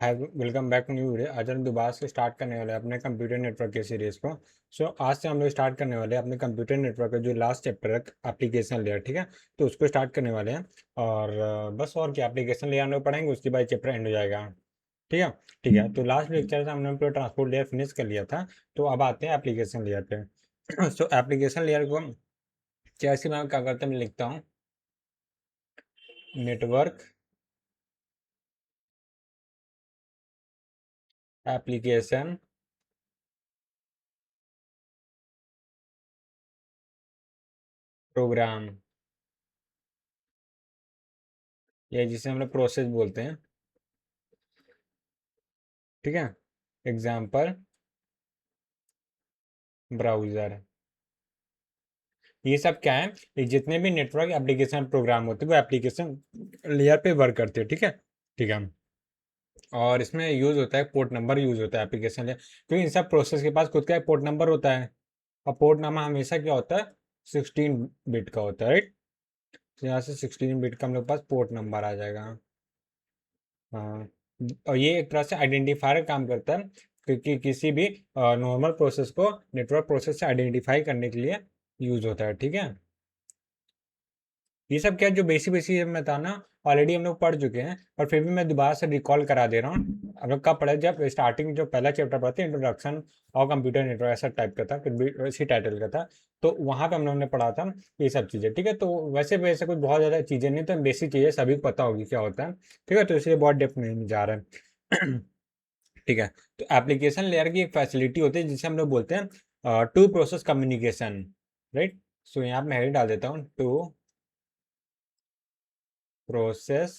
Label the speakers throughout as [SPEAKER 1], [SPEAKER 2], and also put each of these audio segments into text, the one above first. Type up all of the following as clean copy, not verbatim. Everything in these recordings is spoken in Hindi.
[SPEAKER 1] Hi, welcome back to new video. आज हम दोबारा से स्टार्ट करने वाले हैं अपने कंप्यूटर नेटवर्क की सीरीज़ को। आज से हम लोग स्टार्ट करने वाले हैं अपने कंप्यूटर नेटवर्क का जो लास्ट चैप्टर है, एप्लीकेशन लेयर। ठीक है, तो उसको स्टार्ट करने वाले हैं। और बस और क्या, एप्लीकेशन लेयर हम लोग पढ़ेंगे, उसके बाद चैप्टर एंड हो जाएगा। ठीक है। ठीक है, तो लास्ट लेक्चर से हमने पूरा ट्रांसपोर्ट लेयर फिनिश कर लिया था। तो अब आते हैं एप्लीकेशन लेयर पे। सो एप्लीकेशन लेयर को जैसे मैं क्या करता हूँ, मैं लिखता हूँ नेटवर्क एप्लीकेशन प्रोग्राम, या जिसे हम लोग प्रोसेस बोलते हैं। ठीक है, एग्जाम्पल ब्राउज़र। ये सब क्या है, ये जितने भी नेटवर्क एप्लीकेशन प्रोग्राम होते हैं वो एप्लीकेशन लेयर पे वर्क करते हैं। ठीक है। ठीक है, और इसमें यूज़ होता है पोर्ट नंबर, यूज़ होता है एप्लीकेशन लेयर, क्योंकि इन सब प्रोसेस के पास खुद का एक पोर्ट नंबर होता है। और पोर्ट नंबर हमेशा क्या होता है, 16 बिट का होता है, राइट। तो यहाँ से 16 बिट का हम लोग के पास पोर्ट नंबर आ जाएगा। हाँ, और ये एक तरह से आइडेंटिफायर काम करता है, क्योंकि किसी भी नॉर्मल प्रोसेस को नेटवर्क प्रोसेस से आइडेंटिफाई करने के लिए यूज़ होता है। ठीक है, ये सब क्या, जो बेसिक बेसिक मैं था ना, ऑलरेडी हम लोग पढ़ चुके हैं, और फिर भी मैं दोबारा से रिकॉल करा दे रहा हूँ। हम लोग कब पढ़े, जब स्टार्टिंग जो पहला चैप्टर पढ़ते हैं, इंट्रोडक्शन और कंप्यूटर नेटवर्क, ऐसा टाइप का था, कुछ भी इसी टाइटल का था। तो वहाँ पे हम लोगों ने पढ़ा था ये सब चीज़ें। ठीक है, तो वैसे वैसे कुछ बहुत ज़्यादा चीज़ें नहीं, तो बेसिक चीज़ें सभी को पता होगी क्या होता है। ठीक है, तो इसलिए बहुत डेप्थ नहीं जा रहा है। ठीक है, तो एप्लीकेशन लेयर की एक फैसिलिटी होती है जिसे हम लोग बोलते हैं टू प्रोसेस कम्युनिकेशन, राइट। सो यहाँ पे मैं हेड डाल देता हूँ, टू प्रोसेस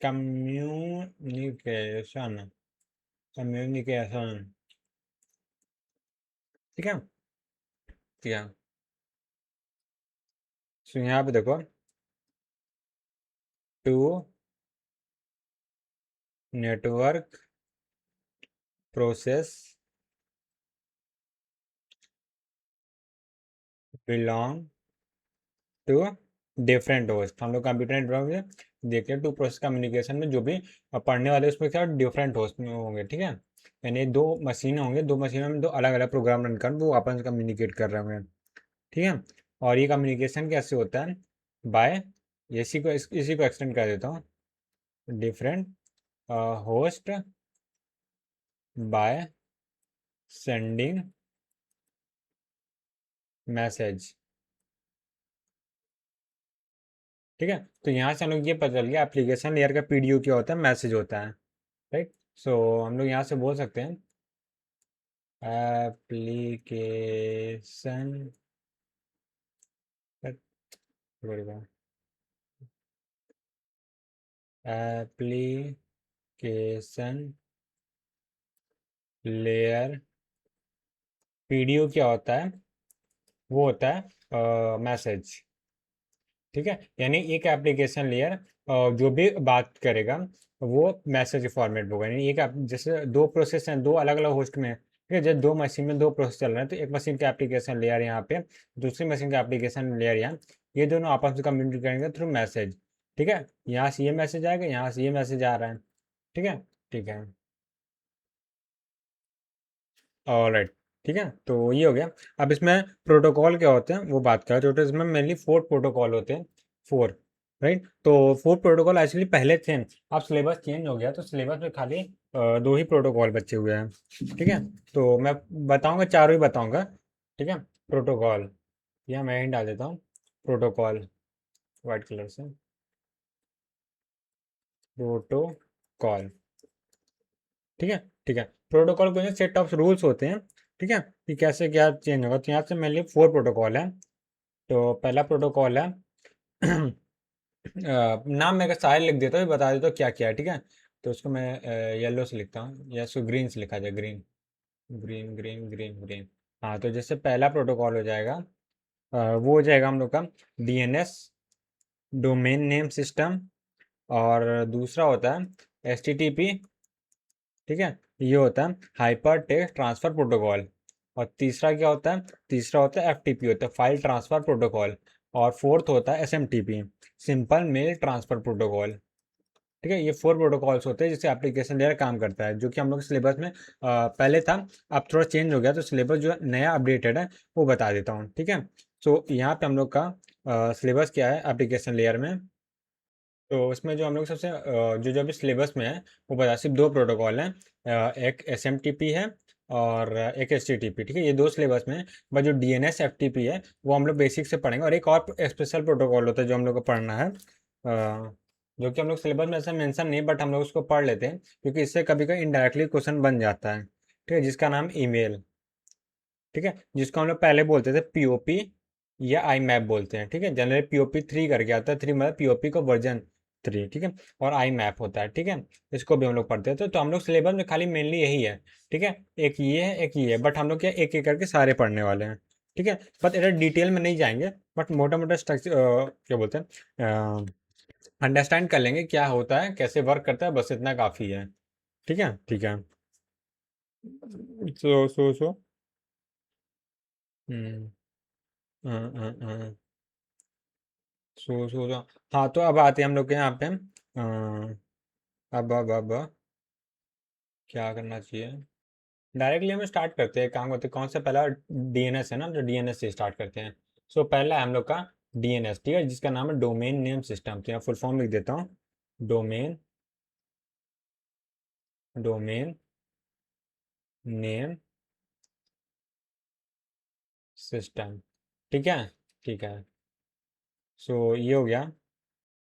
[SPEAKER 1] कम्युनिकेशन। कम्युनिकेशन, ठीक है। ठीक है, सो यहाँ पे देखो, two network process belong to different host. हम लोग कंप्यूटर नेटवर्क में देखते हैं टू प्रोसेस कम्युनिकेशन में जो भी पढ़ने वाले उसमें क्या डिफरेंट होस्ट में होंगे। ठीक है, यानी दो मशीनें होंगे, दो मशीनों में दो अलग अलग प्रोग्राम रन कर वो आपस में कम्युनिकेट कर रहे होंगे। ठीक है, और ये कम्युनिकेशन कैसे होता है, बाय, इसी को एक्सटेंड कर देता हूँ, different host by sending message. ठीक है, तो यहाँ से हम लोग ये पता चल गया एप्लीकेशन लेयर का पीडीयू क्या होता है, मैसेज होता है, राइट। सो हम लोग यहाँ से बोल सकते हैं एप्लीकेशन एप्लीकेशन लेयर पीडीयू क्या होता है, वो होता है मैसेज। ठीक है, यानी एक एप्लीकेशन लेयर जो भी बात करेगा वो मैसेज फॉर्मेट होगा। यानी जैसे दो प्रोसेस हैं, दो अलग अलग होस्ट में, ठीक है, जब दो मशीन में दो प्रोसेस चल रहे हैं, तो एक मशीन का एप्लीकेशन लेयर यहाँ पे, दूसरी मशीन का एप्लीकेशन लेयर यहाँ, ये दोनों आपस में कम्युनिकेट करेंगे थ्रू मैसेज। ठीक है, यहाँ से ये मैसेज आएगा, यहाँ से ये मैसेज आ रहा है। ठीक है। ठीक है, ऑलराइट। ठीक है, तो ये हो गया। अब इसमें प्रोटोकॉल क्या होते हैं वो बात करें, तो इसमें मेनली 4 प्रोटोकॉल होते हैं, 4, राइट। तो 4 प्रोटोकॉल एक्चुअली पहले थे, अब सिलेबस चेंज हो गया, तो सिलेबस में खाली दो ही प्रोटोकॉल बचे हुए हैं। ठीक है, तो मैं बताऊंगा, चारों ही बताऊंगा। ठीक है, प्रोटोकॉल, या मैं ही डाल देता हूँ प्रोटोकॉल वाइट कलर से, प्रोटोकॉल। ठीक है। ठीक है, प्रोटोकॉल के सेट ऑफ रूल्स होते हैं। ठीक है, कि कैसे क्या चेंज होगा, तो यहाँ से मेनली 4 प्रोटोकॉल है। तो पहला प्रोटोकॉल है नाम मैं अगर सारे लिख देता हूँ, बता देता हूँ क्या क्या है। ठीक है, तो उसको मैं येलो से लिखता हूँ, या इसको ग्रीन से लिखा जाए, green, green green green green. हाँ, तो जैसे पहला प्रोटोकॉल हो जाएगा, वो हो जाएगा हम लोग का डीएनएस, डोमेन नेम सिस्टम। और दूसरा होता है एचटीटीपी। ठीक है, ये होता है हाइपर टेक्स्ट ट्रांसफर प्रोटोकॉल। और तीसरा क्या होता है, तीसरा होता है एफटीपी, होता है फाइल ट्रांसफर प्रोटोकॉल। और फोर्थ होता है SMTP, simple mail transfer protocol. ठीक है, ये 4 प्रोटोकॉल्स होते हैं जिससे एप्लीकेशन लेयर काम करता है, जो कि हम लोग सिलेबस में पहले था, अब थोड़ा चेंज हो गया, तो सिलेबस जो नया अपडेटेड है वो बता देता हूँ। ठीक है, तो यहाँ पे हम लोग का सिलेबस क्या है एप्लीकेशन लेयर में। तो इसमें जो हम लोग सबसे जो जो अभी सिलेबस में है वो बता, सिर्फ 2 प्रोटोकॉल हैं, एक SMTP है और एक HTTP। ठीक है, ये 2 सिलेबस में है। बस जो DNS FTP है वो हम लोग बेसिक से पढ़ेंगे, और एक और स्पेशल प्रोटोकॉल होता है जो हम लोग को पढ़ना है, जो कि हम लोग सिलेबस में ऐसा मेंशन नहीं, बट हम लोग उसको पढ़ लेते हैं क्योंकि इससे कभी कभी इनडायरेक्टली क्वेश्चन बन जाता है। ठीक है, जिसका नाम ईमेल। ठीक है, जिसको हम लोग पहले बोलते थे POP या आई मैप बोलते हैं। ठीक है, जनरली POP 3 करके आता है, 3 मतलब POP का वर्जन 3। ठीक है, और आई मैप होता है। ठीक है, इसको भी हम लोग पढ़ते हैं। तो हम लोग सिलेबस में खाली मेनली यही है। ठीक है, एक ये है एक ये है, बट हम लोग क्या एक एक करके सारे पढ़ने वाले हैं। ठीक है, बट इधर डिटेल में नहीं जाएंगे, बट मोटा मोटा स्ट्रक्चर क्या बोलते हैं, अंडरस्टैंड कर लेंगे क्या होता है, कैसे वर्क करता है, बस इतना काफ़ी है। ठीक है, ठीक है। सो हम्म सो हाँ, तो अब आते हैं हम लोग के यहाँ पे, अब क्या करना चाहिए। डायरेक्टली हम स्टार्ट करते हैं, काम करते हैं। कौन सा पहला DNS है ना, तो DNS से स्टार्ट करते हैं। सो पहला है हम लोग का DNS। ठीक है, जिसका नाम है डोमेन नेम सिस्टम। तो यहाँ फुल फॉर्म लिख देता हूँ, डोमेन डोमेन नेम सिस्टम। ठीक है, ठीक है। सो ये हो गया।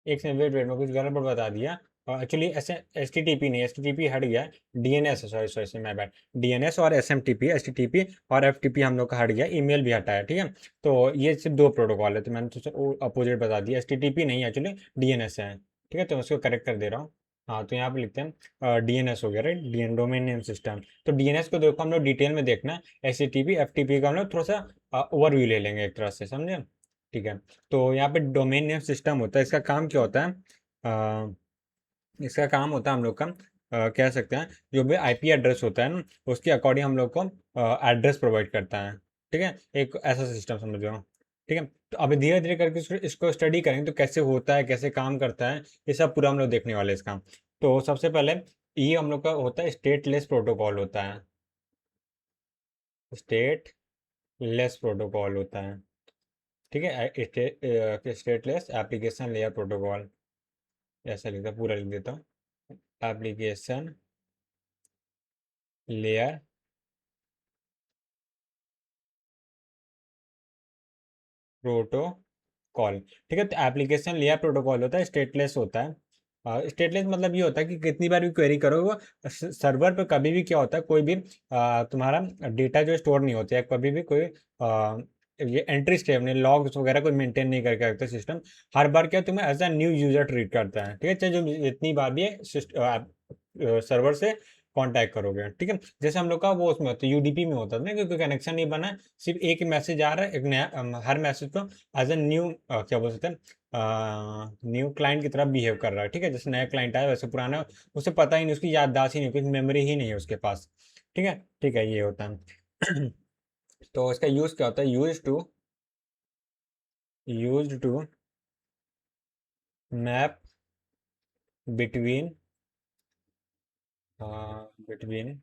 [SPEAKER 1] एक सेकंड, वेट वेट, मैं कुछ गड़बड़ बता दिया। एक्चुअली ऐसे HTTP नहीं, HTTP हट गया, DNS है, sorry sorry sorry, my bad. DNS और SMTP, HTTP और FTP हम लोग का हट गया, ईमेल भी हटा है। ठीक है, तो ये सिर्फ 2 प्रोटोकॉल है, तो मैंने तो अपोजिट बता दिया, HTTP नहीं एक्चुअली DNS है। ठीक है, तो मैं उसको करेक्ट कर दे रहा हूँ। हाँ, तो यहाँ पे लिखते हैं DNS हो गया, राइट, डोमेन नेम सिस्टम। तो DNS को देखो हम लोग डिटेल में देखना है, HTTP FTP का हम लोग थोड़ा सा ओवरव्यू ले लेंगे एक तरह से, समझे। ठीक है, तो यहाँ पे डोमेन नेम सिस्टम होता है, इसका काम क्या होता है, अ, इसका काम होता है हम लोग का, कह सकते हैं जो भी IP एड्रेस होता है ना, उसके अकॉर्डिंग हम लोग को एड्रेस प्रोवाइड करता है। ठीक है, एक ऐसा सिस्टम समझ लो। ठीक है, तो अभी धीरे धीरे करके इसको स्टडी करेंगे, तो कैसे होता है, कैसे काम करता है, ये सब पूरा हम लोग देखने वाले हैं इसका। तो सबसे पहले ये हम लोग का होता है स्टेटलेस प्रोटोकॉल होता है, स्टेटलेस प्रोटोकॉल होता है। ठीक है, स्टेटलेस एप्लीकेशन लेयर प्रोटोकॉल, ऐसा लिखता, पूरा लिख देता हूँ, एप्लीकेशन लेयर प्रोटोकॉल। ठीक है, तो एप्लीकेशन लेयर प्रोटोकॉल होता है, स्टेटलेस होता है। स्टेटलेस मतलब ये होता है कि कितनी बार भी क्वेरी करो, वो सर्वर पे कभी भी क्या होता है, कोई भी तुम्हारा डेटा जो स्टोर नहीं होता है, कभी भी कोई ये एंट्री स्टेप नहीं, लॉग्स वगैरह कोई मेंटेन नहीं करके रखता सिस्टम। हर बार क्या तुम्हें as a new user treat करता है। ठीक है, चाहे जो जितनी बार भी सर्वर से कांटेक्ट करोगे। ठीक है, जैसे हम लोग का वो उसमें होता है, UDP में होता है ना, क्योंकि कनेक्शन नहीं बना है, सिर्फ एक मैसेज आ रहा है, एक नया हर मैसेज को एज ए न्यू क्या बोल सकते हैं, न्यू क्लाइंट की तरह बिहेव कर रहा है। ठीक है, जैसे नया क्लाइंट आया वैसे पुराना उसे पता ही नहीं, उसकी याददाश्त ही नहीं, कुछ मेमोरी ही नहीं है उसके पास। ठीक है, ठीक है, ये होता है। तो इसका यूज क्या होता है, use to map between between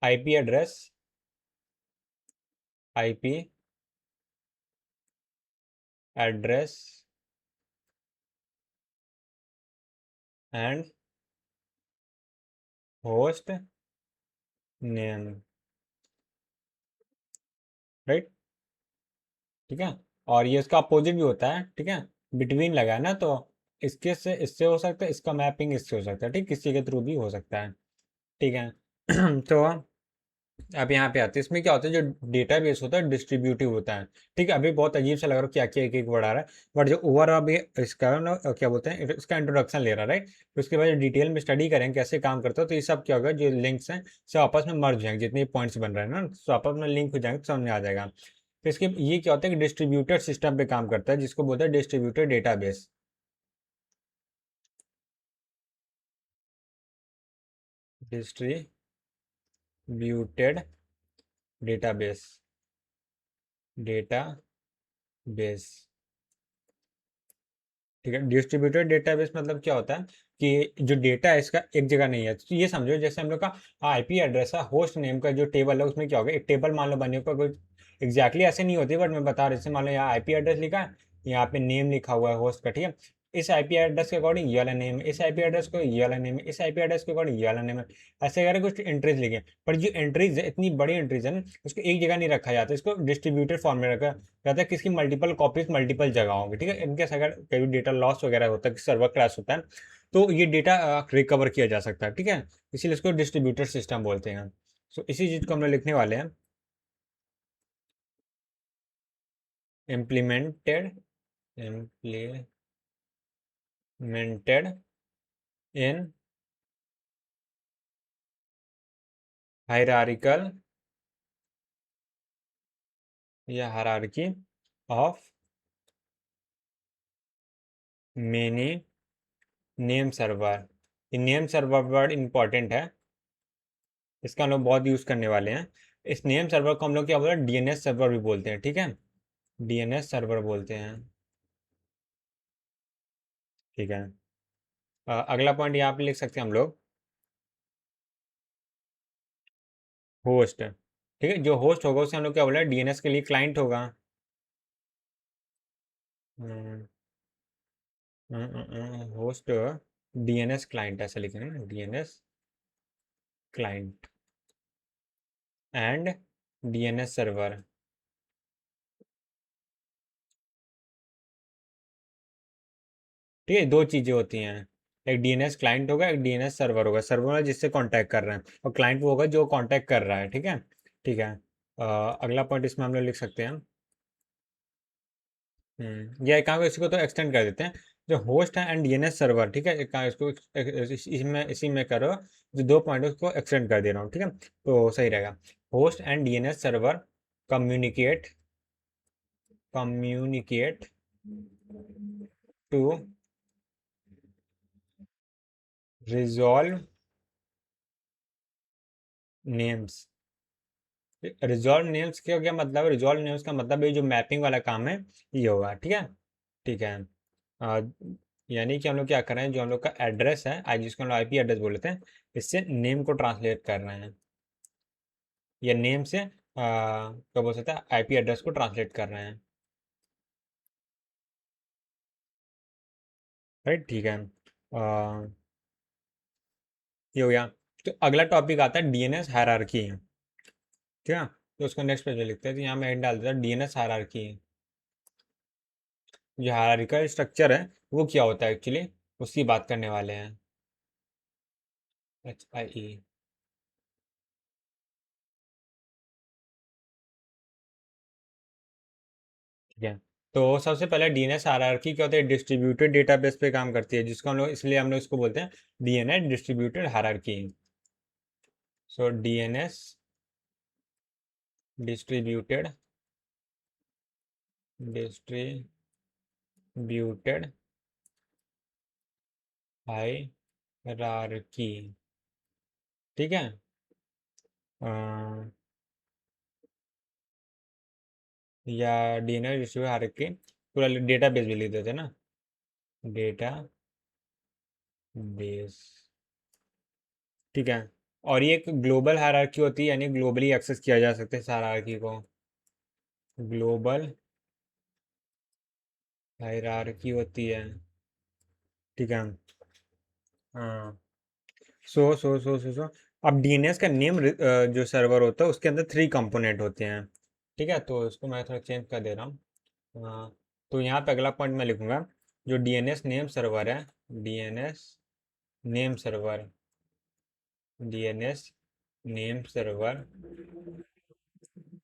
[SPEAKER 1] IP address, IP address and host name, right. ठीक है, और ये इसका अपोजिट भी होता है। ठीक है, बिटवीन लगा है ना, तो इसके से इससे हो सकता है, इसका मैपिंग इससे हो सकता है। ठीक, किसी के थ्रू भी हो सकता है। ठीक है। तो अब यहाँ पे आते हैं, इसमें क्या होता है, जो डेटाबेस होता है डिस्ट्रीब्यूटिव होता है। ठीक है, अभी बहुत अजीब सा लग रहा है, क्या क्या एक एक वर्ड आ रहा है, बट जो ओवर अभी इसका ना क्या बोलते हैं, इसका इंट्रोडक्शन ले रहा है, राइट। तो उसके बाद डिटेल में स्टडी करेंगे कैसे काम करता है, तो ये सब क्या होगा, जो लिंक्स हैं सब आपस में मर्ज हो जाएंगे, जितने पॉइंट्स बन रहे हैं ना, तो आपस में लिंक हो जाएंगे, तो समझ में आ जाएगा। तो इसके ये क्या होता है कि डिस्ट्रीब्यूटेड सिस्टम पे काम करता है, जिसको बोलते हैं distributed database. Distributed database, database. ठीक है। डिस्ट्रीब्यूटेड डेटाबेस मतलब क्या होता है कि जो डेटा है इसका एक जगह नहीं है। तो ये समझो जैसे हम लोग का आईपी एड्रेस है, होस्ट नेम का जो टेबल है उसमें क्या होगा, एक टेबल मान लो बने पर कोई एग्जैक्टली ऐसे नहीं होती, बट मैं बता रहा, जैसे मान लो यहाँ आईपी एड्रेस लिखा है, यहाँ पे नेम लिखा हुआ है होस्ट का, ठीक है। इस आईपी एड्रेस के अकॉर्डिंग ये वाला नेम है, इस आईपी एड्रेस को ये वाला नेम है, इस आईपी एड्रेस के अकॉर्डिंग ये वाला नेम है। ऐसे करके कुछ एंट्रीज लिखे, पर जो एंट्रीज है इतनी बड़ी एंट्रीज है ना, उसको एक जगह नहीं रखा जाता, इसको डिस्ट्रीब्यूटेड फॉर्म में रखा जाता है, किसकी मल्टीपल कॉपीज मल्टीपल जगह होंगी, ठीक है। इनके अगर कभी डेटा लॉस वगैरह होता है, सर्वर क्रैश होता है, तो ये डेटा रिकवर किया जा सकता है, ठीक है। इसीलिए इसको डिस्ट्रीब्यूटेड सिस्टम बोलते हैं। सो इसी चीज को हम लोग लिखने वाले हैं, इम्प्लीमेंटेड इम्प्लीमेंटेड इन हायरार्किकल या hierarchy of many name server. ये नेम सर्वर वर्ड इंपॉर्टेंट है, इसका हम लोग बहुत यूज करने वाले हैं। इस नेम सर्वर को हम लोग क्या बोलते हैं, डीएनएस सर्वर भी बोलते हैं, ठीक है। डीएनएस सर्वर बोलते हैं, ठीक है। अगला पॉइंट यहाँ पे लिख सकते हैं हम लोग, होस्ट, ठीक है। जो होस्ट होगा उसे हम लोग क्या बोला, डीएनएस के लिए क्लाइंट होगा। होस्ट डीएनएस क्लाइंट ऐसा लिखेंगे, DNS client and DNS server, ठीक है। दो चीज़ें होती हैं, एक डीएनएस क्लाइंट होगा, एक डीएनएस सर्वर होगा। सर्वर है जिससे कांटेक्ट कर रहे हैं, और क्लाइंट वो होगा जो कांटेक्ट कर रहा है, ठीक है। ठीक है। अगला पॉइंट इसमें हम लोग लिख सकते हैं, या एक काम इसी को तो एक्सटेंड कर देते हैं, जो होस्ट है एंड डीएनएस सर्वर, ठीक है। एक काम इसको इसी में करो, जो दो पॉइंट उसको एक्सटेंड कर दे रहा हूँ, ठीक है, तो सही रहेगा। Host and DNS server communicate communicate to resolve names. Resolve names का क्या मतलब है, रिजॉल्व नेम्स का मतलब ये जो मैपिंग वाला काम है ये होगा, ठीक है। ठीक है। आ, यानी कि हम लोग क्या कर रहे हैं, जो हम लोग का एड्रेस है आज जिसको हम लोग आईपी एड्रेस बोलते हैं, इससे नेम को ट्रांसलेट कर रहे हैं, या नेम से क्या बोल सकते हैं, आईपी एड्रेस को ट्रांसलेट कर रहे हैं, राइट, ठीक है। ये हो गया। तो अगला टॉपिक आता है डीएनएस हायरार्की, ठीक है। तो उसको नेक्स्ट पेज पे लिखते हैं, तो यहाँ मैं हेड डाल देता हूँ डीएनएस हायरार्की। जो हायरार्किकल स्ट्रक्चर है वो क्या होता है एक्चुअली, उसकी बात करने वाले हैं। HIE, ठीक है। तो सबसे पहले डीएनएस हायरार्की क्या होता है, डिस्ट्रीब्यूटेड डेटाबेस पे काम करती है, जिसको हम लोग इसलिए हम लोग इसको बोलते हैं डीएनएस डिस्ट्रीब्यूटेड हायरार्की। सो डीएनएस डिस्ट्रीब्यूटेड डिस्ट्रीब्यूटेड हायरार्की, ठीक है। या डीएनएस डिस्ट्रीब्यूटेड हायरार्की, पूरा डेटाबेस भी लिख देते हैं ना, डेटा बेस, ठीक है। और ये एक ग्लोबल हायरार्की होती है, यानी ग्लोबली एक्सेस किया जा सकता है इस हायरार्की को, ग्लोबल हायरार्की होती है, ठीक है। हाँ। सो अब डीएनएस का नेम जो सर्वर होता है उसके अंदर थ्री कंपोनेंट होते हैं, ठीक है। तो इसको मैं थोड़ा चेंज कर दे रहा हूँ। हाँ, तो यहाँ पे अगला पॉइंट मैं लिखूंगा, जो डीएनएस नेम सर्वर है, DNS name server, DNS name server,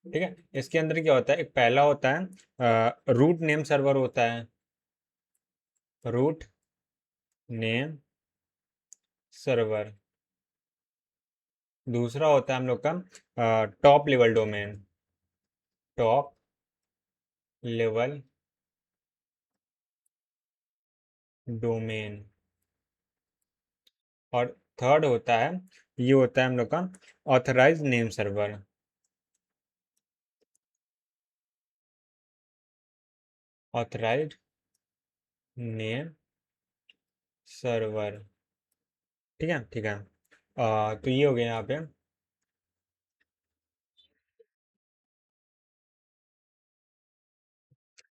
[SPEAKER 1] ठीक है। इसके अंदर क्या होता है, एक पहला होता है रूट नेम सर्वर होता है, रूट नेम सर्वर। दूसरा होता है हम लोग का top level domain, top level domain. और थर्ड होता है, ये होता है हम लोग का authorize name server, authorize name server. ठीक है, ठीक है। तो ये हो गया यहाँ पे।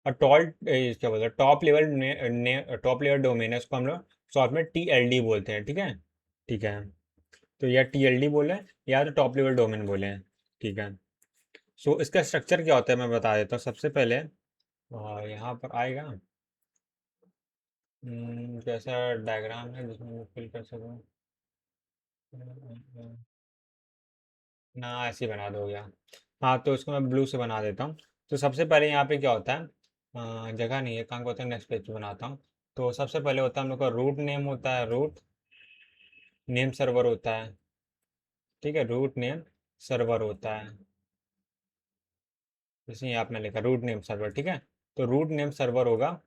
[SPEAKER 1] और क्या बोलते हैं, टॉप लेवल डोमेन है, उसको हम लोग शॉर्ट में TLD बोलते हैं। ठीक है, ठीक है। तो या TLD बोले या तो टॉप लेवल डोमेन बोले। ठीक है। सो इसका स्ट्रक्चर क्या होता है मैं बता देता हूँ सबसे पहले। यहाँ पर आएगा जैसा डायग्राम है जिसमें मैं फिल कर सकूँ। ना ऐसे ही बना दोगे आप। हाँ, तो इसको मैं ब्लू से बना देता हूँ। तो सबसे पहले यहाँ पे क्या होता है, जगह नहीं है, काम को होता है, नेक्स्ट पेज पे बनाता हूँ। तो सबसे पहले होता है हम लोग का रूट नेम होता है, रूट नेम सर्वर होता है। ठीक है, रूट नेम सर्वर होता है। जैसे यहाँ आपने लिखा रूट नेम सर्वर। ठीक है, तो रूट नेम सर्वर होगा,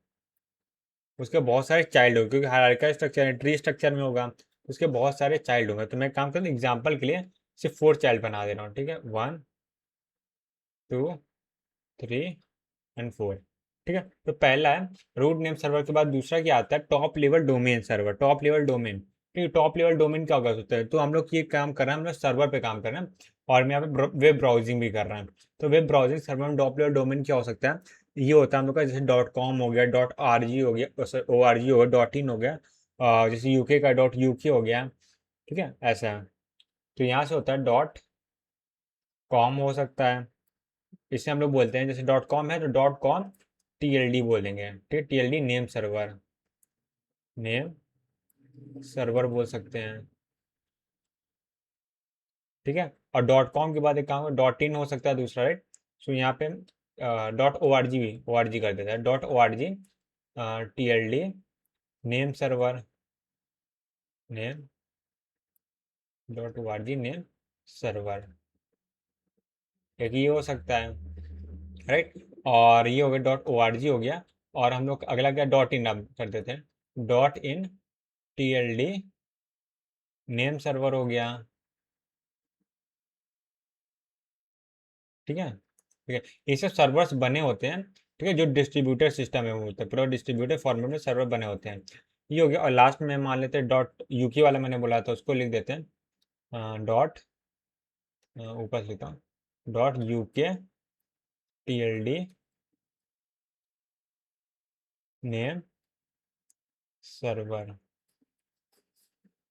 [SPEAKER 1] उसके बहुत सारे चाइल्ड होंगे क्योंकि हायरार्किकल स्ट्रक्चर है, ट्री स्ट्रक्चर में होगा, उसके बहुत सारे चाइल्ड होंगे। तो मैं काम करूँ एग्जाम्पल के लिए सिर्फ 4 चाइल्ड बना दे रहा हूँ। ठीक है, 1 2 3 एंड 4। ठीक है, तो पहला है रूट नेम सर्वर के बाद दूसरा क्या आता है, top level domain server, top level domain. ठीक है, टॉप लेवल डोमेन क्या होगा सकता है, तो हम लोग ये काम कर रहे हैं, हम लोग सर्वर पे काम कर रहे हैं और मैं यहाँ पे वेब ब्राउजिंग भी कर रहे हैं। तो वेब ब्राउजिंग सर्वर में टॉप लेवल डोमेन क्या हो सकता है, ये होता है हम लोग का जैसे .com हो गया, .rg हो गया, .org हो गया, .in हो गया, जैसे यूके का .uk हो गया। ठीक है, ऐसा है। तो यहाँ से होता है .com हो सकता है, इसे हम लोग बोलते हैं, जैसे .com है तो .com TLD बोलेंगे। ठीक है, TLD name server, name server बोल सकते हैं। ठीक है, और .com के बाद एक काम .in हो सकता है दूसरा, राइट। सो यहाँ पे .org भी org कर देता है, .org TLD name server, name .org name server, एक ये हो सकता है, राइट। और ये हो गया .org हो गया। और हम लोग अगला क्या .in अब कर देते हैं, .in TLD नेम सर्वर हो गया। ठीक है, ठीक है। ये सब सर्वर्स बने होते हैं, ठीक है, जो डिस्ट्रीब्यूटर सिस्टम है वो होता है, पूरा डिस्ट्रीब्यूटर फॉर्मेट में सर्वर बने होते हैं। ये हो गया, और लास्ट में मान लेते हैं .uk वाला मैंने बोला था उसको लिख देते हैं, डॉट ऊपर से लिखता हूँ .uk TLD नेम सर्वर।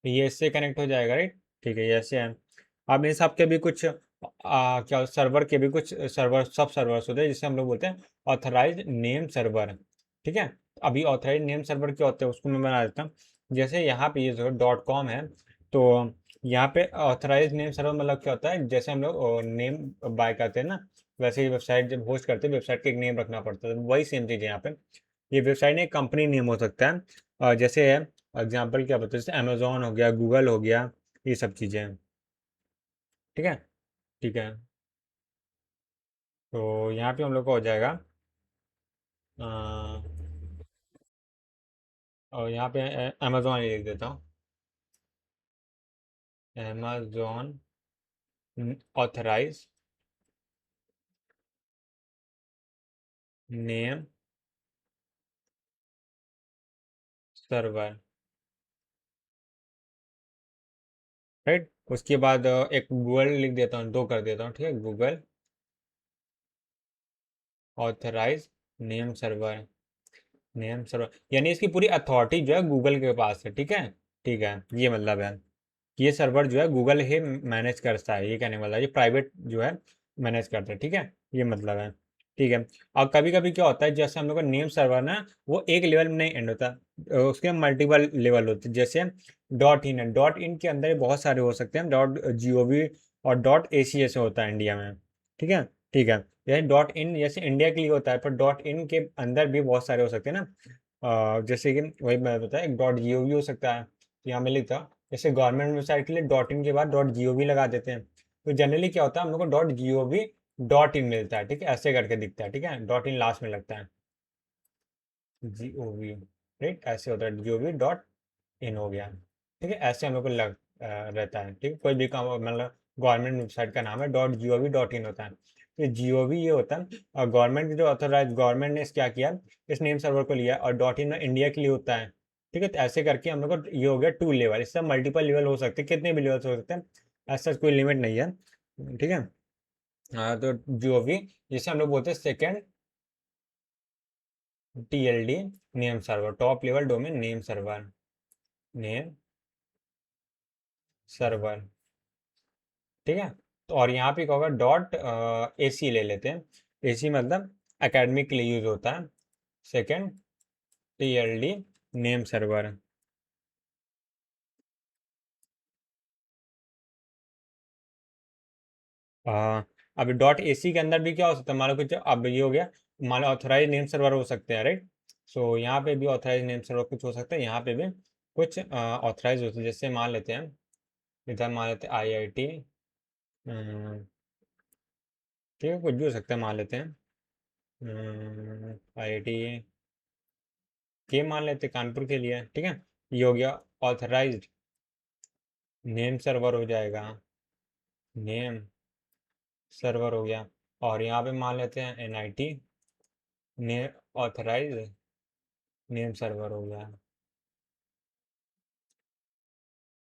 [SPEAKER 1] ये इससे कनेक्ट हो जाएगा, राइट। ठीक है, ये ऐसे है। अब इन सब के भी कुछ क्या सर्वर के भी कुछ सर्वर, सब सर्वर्स होते हैं जिसे हम लोग बोलते हैं ऑथराइज नेम सर्वर। ठीक है, अभी ऑथराइज नेम सर्वर क्या होते हैं उसको मैं बना देता हूँ। जैसे यहाँ पे ये जो .com है, तो यहाँ पे ऑथराइज नेम सर्वर मतलब क्या होता है, जैसे हम लोग नेम बाय करते हैं ना, वैसे ही वेबसाइट जब होस्ट करते हैं, वेबसाइट का एक नेम रखना पड़ता है, वही सेम चीज़ है यहाँ पे। ये वेबसाइट एक कंपनी नेम हो सकता है, जैसे एग्जाम्पल क्या बताते हैं, जैसे अमेजोन हो गया, गूगल हो गया, ये सब चीज़ें हैं। ठीक है, ठीक है। तो यहाँ पे हम लोग का हो जाएगा, अ, और यहाँ पे अमेजोन ही लिख देता हूँ, Amazon authorize name server, right. उसके बाद एक गूगल लिख देता हूँ, दो कर देता हूँ। ठीक है, Google authorize name server, name server यानी इसकी पूरी अथॉरिटी जो है गूगल के पास है। ठीक है, ठीक है, ये मतलब है ये सर्वर जो है गूगल ही मैनेज करता है, ये कहने वाला है, ये प्राइवेट जो है मैनेज करता है। ठीक है, ये मतलब है। ठीक है, और कभी कभी क्या होता है, जैसे हम लोग का नेम सर्वर ना, वो एक लेवल में नहीं एंड होता, उसके मल्टीपल लेवल होते हैं। जैसे .in है, .in के अंदर बहुत सारे हो सकते हैं, .gov और .ac ऐसे होता है इंडिया में। ठीक है, ठीक है। जैसे .in जैसे इंडिया के लिए होता है, पर .in के अंदर भी बहुत सारे हो सकते हैं ना, जैसे कि वही मैं बताया, एक .gov हो सकता है। तो यहाँ मैं लिखता हूँ, जैसे गवर्नमेंट वेबसाइट के लिए .in के बाद .gov लगा देते हैं। तो जनरली क्या होता है, हम लोग को .gov.in मिलता है। ठीक है, ऐसे करके दिखता है। ठीक है, .in लास्ट में लगता है, GOV, राइट, ऐसे होता है, GOV.in हो गया। ठीक है, ऐसे हम लोग को रहता है। ठीक है, कोई भी काम मतलब गवर्नमेंट वेबसाइट का नाम है .gov.in होता है। तो GOV ये होता है गवर्नमेंट, जो ऑथोराइज गवर्नमेंट ने क्या किया, इस नेम सर्वर को लिया, और .in इंडिया के लिए होता है। ठीक है, तो ऐसे करके हम लोग को ये हो गया 2 लेवल। इससे मल्टीपल लेवल हो सकते हैं, कितने भी लेवल हो सकते हैं, ऐसा कोई लिमिट नहीं है। ठीक है। तो GOV जिसे हम लोग बोलते हैं second TLD name server, top level domain name server, name server. ठीक है। तो और यहाँ पे क्या होगा, .AC ले लेते हैं। AC मतलब एकेडमिक के लिए यूज होता है, सेकेंड TLD नेम सर्वर। अब .AC के अंदर भी क्या हो सकता है, मान लो कुछ, अब ये हो गया, मान लो ऑथराइज नेम सर्वर हो सकते हैं, राइट। सो यहाँ पे भी ऑथराइज नेम सर्वर कुछ हो सकता है, यहाँ पे भी कुछ ऑथराइज होते हैं, जैसे मान लेते हैं, इधर मान लेते हैं IIT, ठीक है, कुछ भी हो सकता है, मान लेते हैं IIT के, मान लेते हैं कानपुर के लिए। ठीक है, ये हो गया ऑथराइज्ड नेम सर्वर हो जाएगा, नेम सर्वर हो गया। और यहाँ पे मान लेते हैं NIT ने ऑथराइज नेम सर्वर हो गया।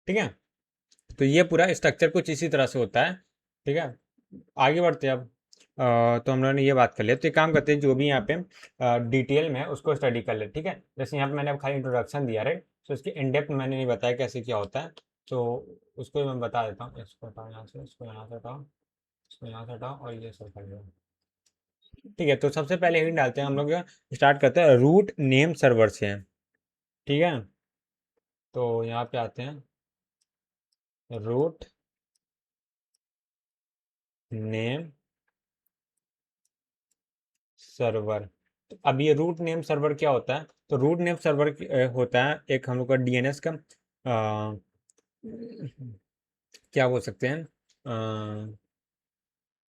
[SPEAKER 1] ठीक है, तो ये पूरा स्ट्रक्चर कुछ इसी तरह से होता है। ठीक है, आगे बढ़ते हैं अब। तो हम लोगों ने ये बात कर लिया, तो एक काम करते हैं, जो भी यहाँ पे डिटेल में है उसको स्टडी कर ले। ठीक है, जैसे यहाँ पे मैंने अब खाली इंट्रोडक्शन दिया, राइट। तो इसके इन डेप्थ मैंने नहीं बताया कैसे क्या होता है, तो उसको मैं बता देता हूँ। इसको हटाओ यहाँ से, इसको यहाँ से हटाओ, इसको यहाँ से हटाओ, और ये सब कर दो। ठीक है, तो सबसे पहले ही डालते हैं हम लोग, स्टार्ट करते हैं रूट नेम सर्वर से। ठीक है, तो यहाँ पे आते हैं, रूट नेम सर्वर। तो अब ये रूट नेम सर्वर क्या होता है, तो रूट नेम सर्वर होता है एक हम लोग का DNS का, अ, क्या बोल सकते हैं,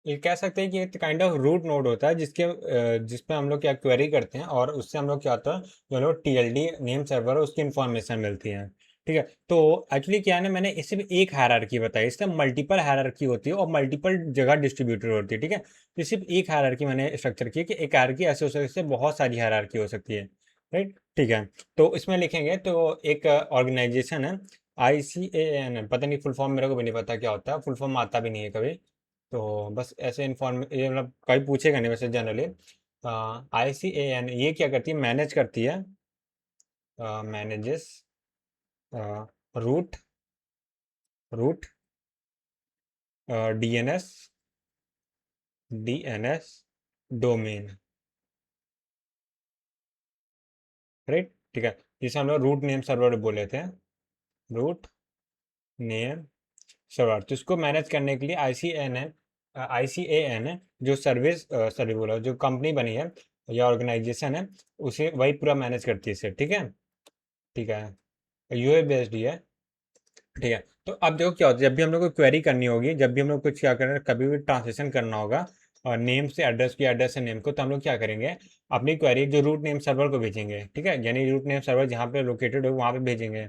[SPEAKER 1] ये कह सकते हैं कि एक काइंड ऑफ रूट नोड होता है, जिसपे हम लोग क्या क्वेरी करते हैं, और उससे हम लोग क्या होता है, जो लोग TLD नेम सर्वर है उसकी इन्फॉर्मेशन मिलती है। ठीक है, तो एक्चुअली क्या है ना, मैंने इसे भी एक हायरार्की बताई, इससे मल्टीपल हायरार्की होती है और मल्टीपल जगह डिस्ट्रीब्यूटेड होती है। ठीक है, तो सिर्फ एक हायरार्की मैंने स्ट्रक्चर की है, कि एक हायरार्की ऐसे हो सकती है, इससे बहुत सारी हायरार्की हो सकती है, राइट। ठीक है, तो इसमें लिखेंगे, तो एक ऑर्गेनाइजेशन है ICAN, पता नहीं फुल फॉर्म, मेरे को भी नहीं पता क्या होता है, फुल फॉर्म आता भी नहीं है कभी। तो बस ऐसे इन्फॉर्म, ये मतलब कभी पूछेगा नहीं वैसे जनरली। ICAN ये क्या करती है, मैनेज करती है, manages root root DNS domain, right. ठीक है, जिसे हम लोग रूट नेम सर्वर बोले थे, रूट नेम सर्वर। तो इसको मैनेज करने के लिए ICAN है, जो सर्विस सर्विस बोला, जो कंपनी बनी है या ऑर्गेनाइजेशन है, उसे वही पूरा मैनेज करती है इसे। ठीक है, ठीक है, UA बेस्ड ही है। ठीक है, तो अब देखो क्या होता है, जब भी हम लोग को क्वेरी करनी होगी, जब भी हम लोग कुछ क्या करना, कभी भी ट्रांसलेशन करना होगा, और नेम से एड्रेस की, एड्रेस से नेम को, तो हम लोग क्या करेंगे, अपनी क्वेरी जो रूट नेम सर्वर को भेजेंगे। ठीक है, यानी रूट नेम सर्वर जहाँ पे लोकेटेड हो वहाँ पे भेजेंगे।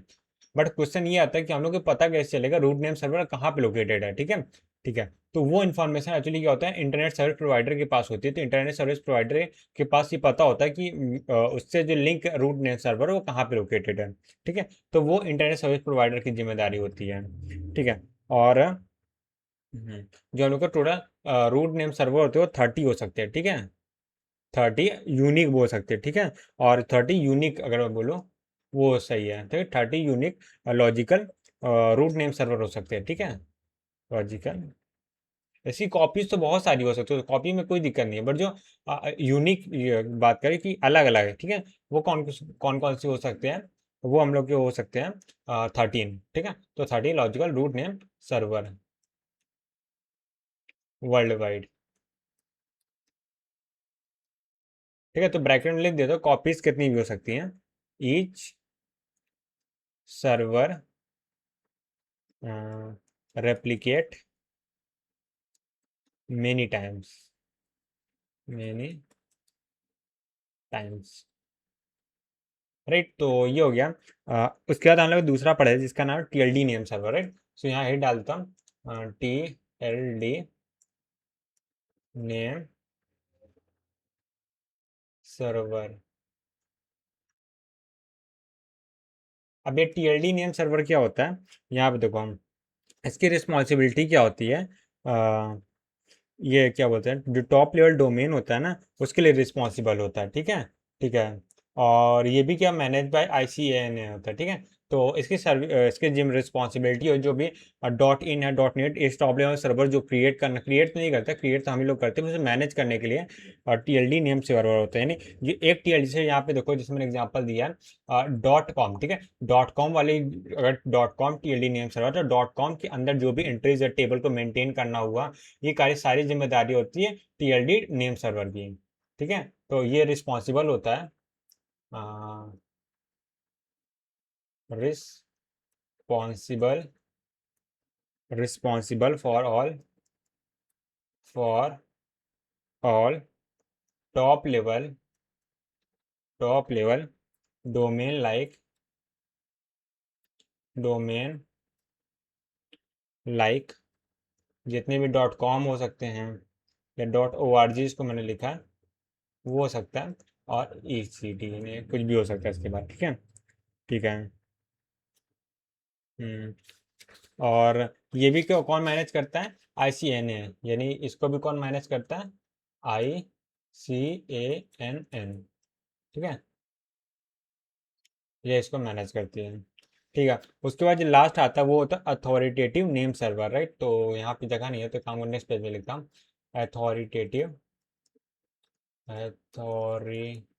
[SPEAKER 1] बट क्वेश्चन ये आता है कि हम लोग को पता कैसे चलेगा रूट नेम सर्वर कहाँ पे लोकेटेड है। ठीक है, ठीक है, तो वो इन्फॉर्मेशन एक्चुअली क्या होता है, इंटरनेट सर्विस प्रोवाइडर के पास होती है। तो इंटरनेट सर्विस प्रोवाइडर के पास ये पता होता है कि उससे जो लिंक रूट नेम सर्वर है वो कहाँ पे लोकेटेड है। ठीक है, तो वो इंटरनेट सर्विस प्रोवाइडर की जिम्मेदारी होती है। ठीक है, और जो हम लोग का टोटल रूट नेम सर्वर होते हैं वो 30 हो सकते हैं। ठीक है, 30 यूनिक बोल सकते हैं। ठीक है, और 30 यूनिक अगर मैं बोलूँ वो सही है, ठीक है, 30 unique logical root name server हो सकते हैं। ठीक है, लॉजिकल, ऐसी कॉपीज तो बहुत सारी हो सकती है, कॉपी में कोई दिक्कत नहीं है, बट जो यूनिक बात करें कि अलग अलग है, ठीक है, वो कौन कौन कौन से हो सकते हैं, वो हम लोग के हो सकते हैं 13। ठीक है, तो 13 logical root name server world wide. ठीक है, तो ब्रैकेट में लिख देते हो कॉपीज कितनी भी हो सकती हैं, each server replicate many times, many times, right. तो ये हो गया। उसके बाद हम लोग दूसरा पढ़े जिसका नाम है TLD नेम सर्वर, राइट। सो यहाँ ही डालता हूँ TLD नेम सर्वर। अब ये टीएलडी नेम सर्वर क्या होता है, यहाँ पे देखो हम, इसकी रिस्पॉन्सिबिलिटी क्या होती है। ये क्या बोलते हैं, जो टॉप लेवल डोमेन होता है ना, उसके लिए रिस्पॉन्सिबल होता है, ठीक है। ठीक है। और ये भी क्या मैनेज बाय आईसीएएन होता है, ठीक है। तो इसकी इसकी जिम रिस्पॉन्सिबिलिटी हो जो भी डॉट इन है, डॉट नेट, इस टॉप लेवल सर्वर जो क्रिएट तो नहीं करता, क्रिएट तो हम ही लोग करते हैं, उसे मैनेज करने के लिए और टीएलडी नेम सर्वर होता है। यानी ये एक टीएलडी से, यहाँ पे देखो जिसमें मैंने एग्जांपल दिया है डॉट कॉम, ठीक है। डॉट कॉम वाली, अगर dot com TLD name server, तो डॉट कॉम के अंदर जो भी एंट्रीज है टेबल को मेंटेन करना हुआ, ये सारी जिम्मेदारी होती है टीएलडी नेम सर्वर की, ठीक है। तो ये रिस्पॉन्सिबल होता है, responsible responsible for all top level domain domain like जितने भी डॉट कॉम हो सकते हैं, या डॉट ओ आर जी इसको मैंने लिखा है, वो हो सकता है, और ई सी टी में कुछ भी हो सकता है इसके बाद, ठीक है। ठीक है। हम्म। और ये भी क्यों कौन मैनेज करता है, आई सी एन ए, यानी इसको भी कौन मैनेज करता है, आई सी ए एन एन, ठीक है। ये इसको मैनेज करती है, ठीक है। उसके बाद जो लास्ट आता है वो होता है अथॉरिटेटिव नेम सर्वर, राइट। तो यहाँ पे जगह नहीं है तो काम को नेक्स्ट पेज में लिखता हूँ। Authoritative authoritative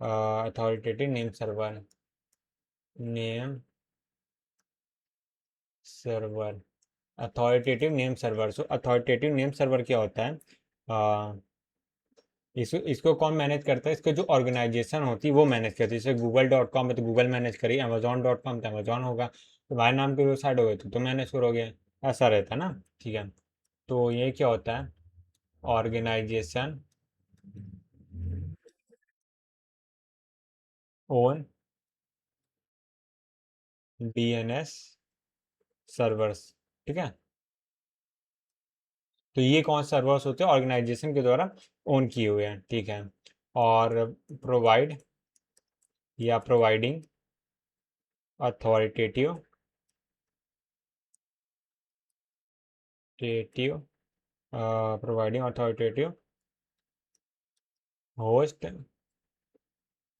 [SPEAKER 1] authoritative name server authoritative name server क्या होता है, इसको कौन मैनेज करता है, इसको जो ऑर्गेनाइजेशन होती है वो मैनेज करती है। जैसे google.com है तो गूगल मैनेज करी, amazon.com तो अमेजोन होगा, तुम्हारे नाम की वेबसाइट होगी तो तुम मैनेज करोगे, ऐसा रहता है ना, ठीक है। तो ये क्या होता है, ऑर्गेनाइजेशन ओन डीएनएस सर्वर्स, ठीक है। तो ये कौन से सर्वर्स होते हैं, ऑर्गेनाइजेशन के द्वारा ओन किए हुए हैं, ठीक है। और प्रोवाइड या प्रोवाइडिंग अथॉरिटेटिव टेटिव providing authoritative host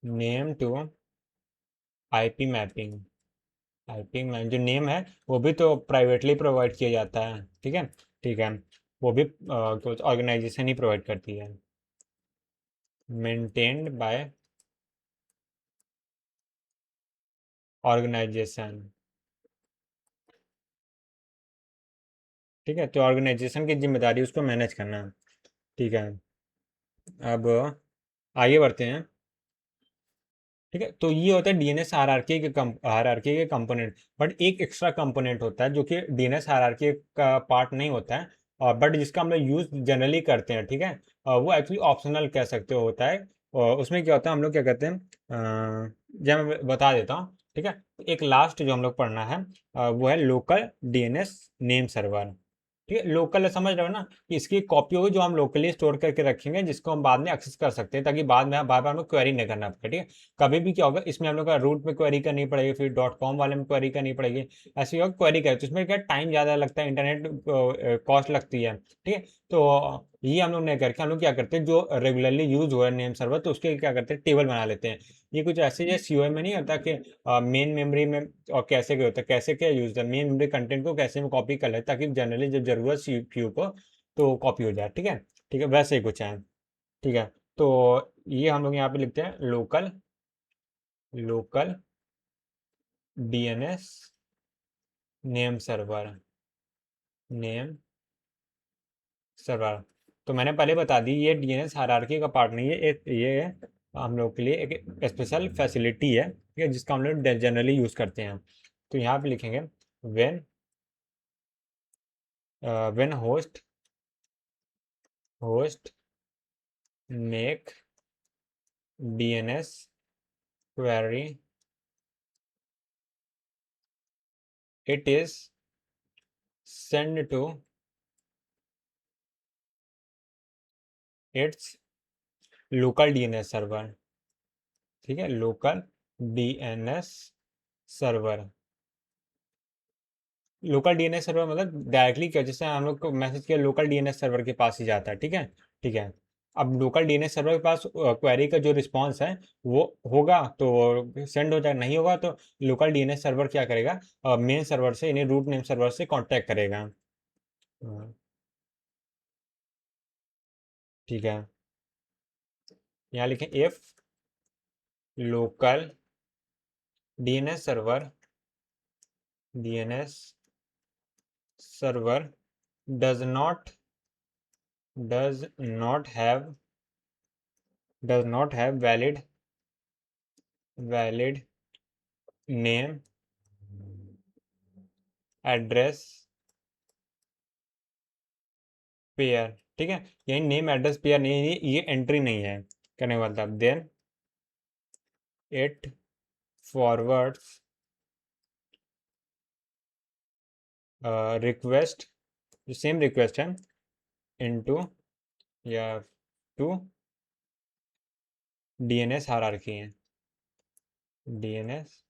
[SPEAKER 1] name to IP mapping. IP map जो नेम है वो भी तो प्राइवेटली प्रोवाइड किया जाता है, ठीक है। ठीक है। वो भी ऑर्गेनाइजेशन ही प्रोवाइड करती है, मेंटेन्ड बाय ऑर्गेनाइजेशन, ठीक है। तो ऑर्गेनाइजेशन की जिम्मेदारी उसको मैनेज करना, ठीक है। अब आगे बढ़ते हैं, ठीक है। तो ये होता है डीएनएस हायरार्की के कंपोनेंट। बट एक एक्स्ट्रा कंपोनेंट होता है जो कि डीएनएस हायरार्की का पार्ट नहीं होता है, और बट जिसका हम लोग यूज जनरली करते हैं, ठीक है। वो एक्चुअली ऑप्शनल कह सकते हो होता है। और उसमें क्या होता है, हम लोग क्या करते हैं, जब मैं बता देता हूँ, ठीक है। एक लास्ट जो हम लोग पढ़ना है, वो है लोकल डीएनएस नेम सर्वर, ठीक है। लोकल समझ रहे हो ना, कि इसकी कॉपी होगी जो हम लोकली स्टोर करके रखेंगे, जिसको हम बाद में एक्सेस कर सकते हैं, ताकि बाद में बार बार हमें क्वेरी नहीं करना पड़े, ठीक है। कभी भी क्या होगा, इसमें हम लोग का रूट में क्वेरी करनी पड़ेगी, फिर डॉट कॉम वाले में क्वेरी करनी पड़ेगी, ऐसे होगा क्वेरी करे तो इसमें क्या टाइम ज़्यादा लगता है, इंटरनेट कॉस्ट लगती है, ठीक है। तो ये हम लोग नहीं करके हम लोग क्या करते हैं, जो रेगुलरली यूज हो रहा है नेम सर्वर, तो उसके क्या करते हैं, टेबल बना लेते हैं। ये कुछ ऐसे जैसे सीओए में नहीं होता कि मेन मेमोरी में, और कैसे क्या होता है, कैसे क्या यूज है, मेन मेमोरी कंटेंट को कैसे में कॉपी कर ले, ताकि जनरली जब जरूरत सीपीयू को तो कॉपी हो जाए, ठीक है। ठीक है, वैसे ही कुछ है, ठीक है। तो ये हम लोग यहाँ पे लिखते हैं लोकल डीएनएस नेम सर्वर। तो मैंने पहले बता दी, ये डीएनएस हायरार्की का पार्ट नहीं है, ये हम लोग के लिए एक स्पेशल फैसिलिटी है, ठीक है, जिसका हम लोग जनरली यूज करते हैं। तो यहाँ पे लिखेंगे when when host make DNS query, it is sent to it's local DNS server, ठीक है, local DNS server. Local DNS server मतलब डायरेक्टली क्या, जैसे हम लोग को मैसेज किया लोकल डीएनएस सर्वर के पास ही जाता है, ठीक है, ठीक है। अब लोकल डीएनएस सर्वर के पास क्वेरी का जो रिस्पांस है वो होगा तो सेंड हो जाएगा, नहीं होगा तो लोकल डीएनएस सर्वर क्या करेगा, मेन सर्वर से यानी रूट नेम सर्वर से कांटेक्ट करेगा। ठीक है, यहाँ लिखें if local DNS server, DNS server does not does not have valid name address pair, ठीक है, यही नेम एड्रेस पेयर नहीं है, ये एंट्री नहीं है करने का मतलब, देन इट फॉरवर्ड्स रिक्वेस्ट, जो सेम रिक्वेस्ट है, इनटू या टू डीएनएस हायरार्की है, डीएनएस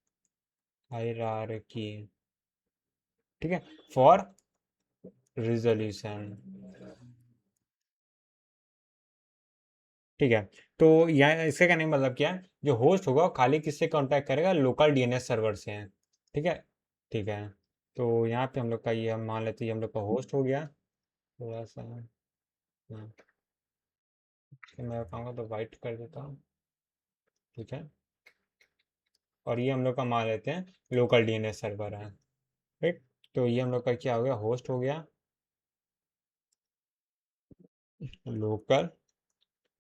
[SPEAKER 1] हायरार्की, ठीक है, फॉर रिजोल्यूशन, ठीक है। तो यहाँ इसका कहने का मतलब क्या है, जो होस्ट होगा वो खाली किससे कांटेक्ट करेगा, लोकल डीएनएस सर्वर से है, ठीक है, ठीक है। तो यहाँ पे हम लोग का ये हम मान लेते हैं हम लोग का होस्ट हो गया, थोड़ा सा हाँ, मैं बताऊँगा तो वाइट कर देता हूँ, ठीक है, और ये हम लोग का मान लेते हैं लोकल डीएनएस सर्वर है, राइट। तो ये हम लोग का क्या हो गया, होस्ट हो गया, लोकल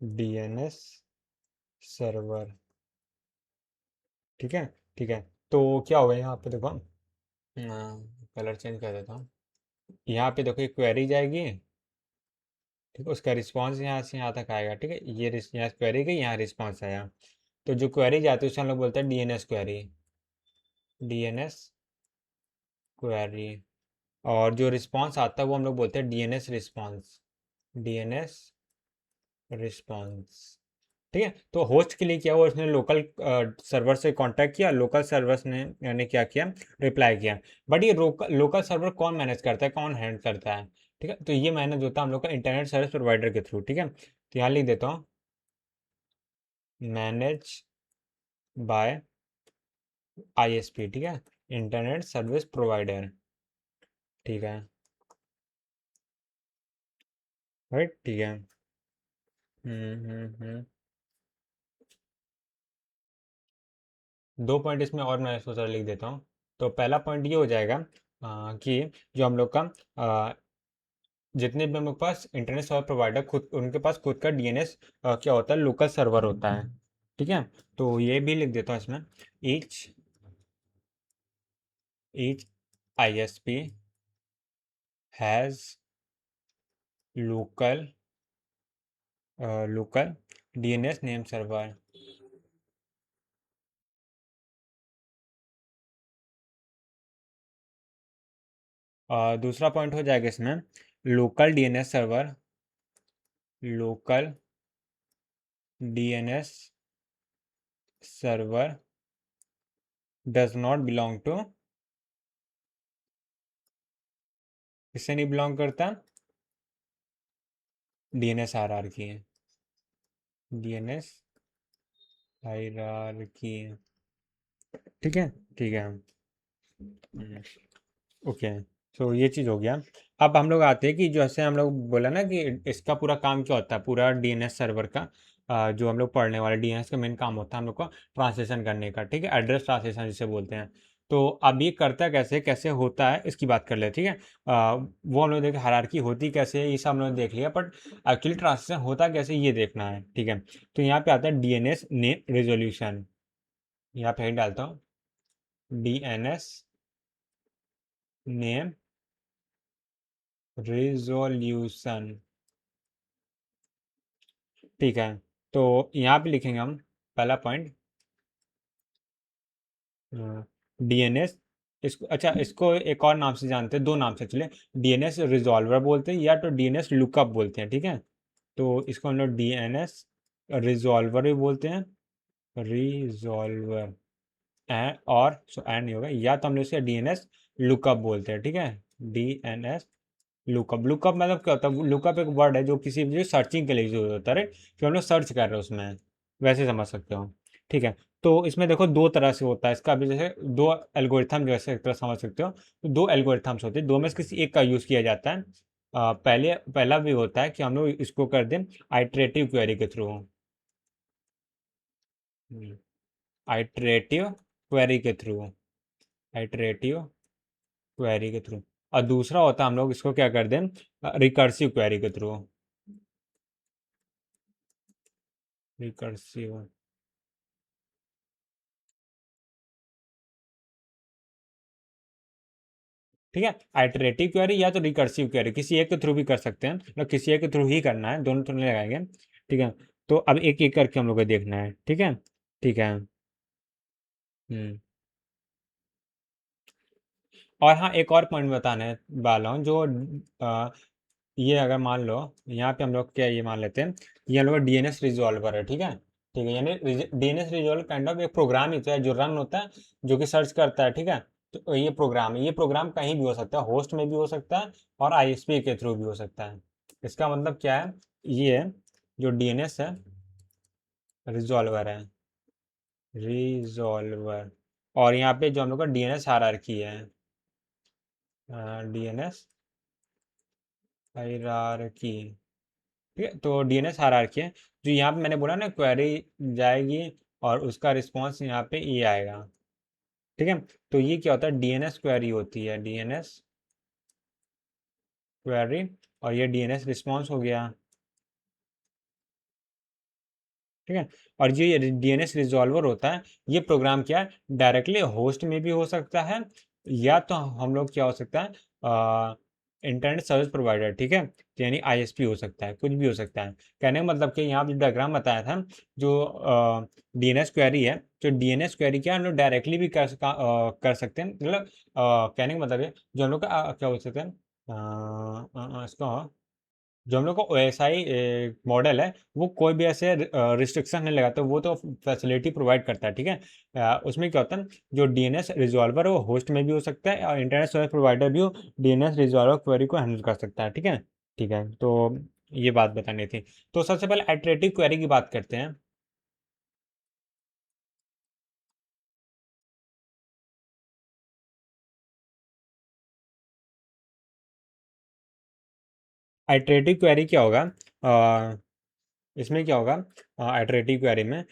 [SPEAKER 1] डीएनएस सर्वर, ठीक है, ठीक है। तो क्या होगा यहाँ पे देखो, कलर चेंज कर देता हूँ, यहाँ पे देखो एक क्वेरी जाएगी, ठीक है, उसका रिस्पांस यहाँ से यहाँ तक आएगा, ठीक है, ये यहाँ क्वेरी गई, यहाँ रिस्पांस आया, तो जो क्वेरी जाती है उसे हम लोग बोलते हैं डीएनएस क्वेरी, डीएनएस क्वेरी, और जो रिस्पांस आता है वो हम लोग बोलते हैं डीएनएस रिस्पांस, डीएनएस रिस्पांस, ठीक है। तो होस्ट के लिए क्या हुआ, उसने लोकल सर्वर से कांटेक्ट किया, लोकल सर्वर्स ने यानी क्या किया, रिप्लाई किया, बट ये लोकल सर्वर कौन मैनेज करता है, कौन हैंडल करता है, ठीक है, तो ये मैनेज होता है हम लोग का इंटरनेट सर्विस प्रोवाइडर के थ्रू, ठीक है, तो यहाँ लिख देता हूँ मैनेज बाय आईएसपी, ठीक है, इंटरनेट सर्विस प्रोवाइडर, ठीक है, राइट, ठीक है, हम्म। दो पॉइंट इसमें और मैं सोचा लिख देता हूँ, तो पहला पॉइंट ये हो जाएगा कि जो हम लोग का जितने भी हम लोग पास इंटरनेट सर्विस प्रोवाइडर खुद उनके पास खुद का डीएनएस क्या होता है, लोकल सर्वर होता है, ठीक है, तो ये भी लिख देता हूँ इसमें, each each ISP has local local DNS name server, दूसरा पॉइंट हो जाएगा इसमें, local DNS server, local DNS server does not belong to, किससे नहीं बिलोंग करता, डीएनएस हायरार्की है, डीएनएस हायरार्की, ठीक है, ठीक है, ओके, तो ये चीज़ हो गया। अब हम लोग आते हैं कि जैसे हम लोग बोला ना कि इसका पूरा काम क्या होता है, पूरा डीएनएस सर्वर का जो हम लोग पढ़ने वाले डीएनएस का मेन काम होता है हम लोग को ट्रांसलेशन करने का, ठीक है, एड्रेस ट्रांसलेशन जिसे बोलते हैं। तो अब ये करता कैसे कैसे होता है इसकी बात कर ले, ठीक है, वो हम लोग देखे हायरार्की होती कैसे है ये सब हम लोग देख लिया, बट एक्चुअली ट्रांसलेशन होता कैसे ये देखना है, ठीक है। तो यहाँ पे आता है डीएनएस नेम रेजोल्यूशन, यहाँ पे डालता हूँ डीएनएस नेम रिजोल्यूशन, ठीक है। तो यहाँ पे लिखेंगे हम पहला पॉइंट डीएनएस, इसको अच्छा इसको एक और नाम से जानते हैं, दो नाम से चले, डीएनएस रिजॉल्वर बोलते हैं या तो डीएनएस लुकअप बोलते हैं, ठीक है, तो इसको हम लोग DNS रिजॉल्वर भी बोलते हैं, रिजॉल्वर। और सो एंड नहीं होगा, या तो हम लोग इसे DNS लुकअप बोलते हैं, ठीक है। DNS लुकअप, लुकअप मतलब क्या होता है? लुकअप एक वर्ड है जो किसी भी सर्चिंग के लिए यूज होता है, राइट, कि हम लोग सर्च कर रहे हैं उसमें, वैसे समझ सकते हो, ठीक है। तो इसमें देखो दो तरह से होता है इसका भी, जैसे दो एल्गोरिथम जैसे एक तरह समझ सकते हो, तो दो एल्गोरिथम्स होते हैं, दो में से किसी एक का यूज किया जाता है। पहला भी होता है कि हम लोग इसको कर दें आइटरेटिव क्वेरी के थ्रू, आइटरेटिव क्वेरी के थ्रू, आइटरेटिव क्वेरी के थ्रू। और दूसरा होता है हम लोग इसको क्या कर दें, रिकर्सिव क्वेरी के थ्रू, रिकर्सिव। ठीक है, आइटरेटिव क्वेरी या तो रिकर्सिव क्वेरी, किसी एक के थ्रू भी कर सकते हैं, मतलब किसी एक के थ्रू ही करना है, दोनों तो नहीं लगाएंगे, ठीक है। तो अब एक एक करके हम लोग को देखना है, ठीक है, ठीक है। हम्म। और हाँ, एक और पॉइंट बताने वाला हूँ, जो ये अगर मान लो यहाँ पे हम लोग क्या ये मान लेते हैं, ये हम लोग DNS रिजॉल्वर है, ठीक है, ठीक है, यानी DNS रिजॉल्वर काइंड ऑफ एक प्रोग्राम ही तो है जो रन होता है, जो कि सर्च करता है, ठीक है। तो ये प्रोग्राम है, ये प्रोग्राम कहीं भी हो सकता है, होस्ट में भी हो सकता है और ISP के थ्रू भी हो सकता है। इसका मतलब क्या है, ये जो DNS है रिजॉल्वर है, रिजॉल्वर। और यहाँ पे जो हम लोग का DNS हायरार्की है, DNS हायरार्की, ठीक है। तो DNS हायरार्की है, जो यहाँ पे मैंने बोला ना, क्वेरी जाएगी और उसका रिस्पांस यहाँ पे ये आएगा, ठीक है। तो ये क्या होता है, DNS क्वेरी होती है, DNS क्वेरी, और ये DNS रिस्पांस हो गया, ठीक है। और ये DNS रिजॉल्वर होता है, ये प्रोग्राम क्या है, डायरेक्टली होस्ट में भी हो सकता है, या तो हम लोग क्या हो सकता है, इंटरनेट सर्विस प्रोवाइडर, ठीक है, तो यानी ISP हो सकता है, कुछ भी हो सकता है। कहने का मतलब कि यहाँ पे डायग्राम बताया था, जो DNS क्वेरी है, जो DNS क्वेरी क्या है, हम लोग डायरेक्टली भी कर सकते हैं, मतलब कहने का मतलब है, जो हम लोग का क्या बोल सकते हैं, इसको जो हम लोग का OSI मॉडल है, वो कोई भी ऐसे रिस्ट्रिक्शन नहीं लगाता, वो तो फैसिलिटी प्रोवाइड करता है, ठीक है। उसमें क्या होता है, जो DNS रिजॉल्वर है वो होस्ट में भी हो सकता है, और इंटरनेट सर्विस प्रोवाइडर भी हो DNS रिजॉल्वर क्वेरी को हैंडल कर सकता है, ठीक है, ठीक है। तो ये बात बतानी थी। तो सबसे पहले आइटरेटिव क्वेरी की बात करते हैं। आइटरेटिव क्वेरी क्या होगा, इसमें क्या होगा, आइटरेटिव क्वेरी में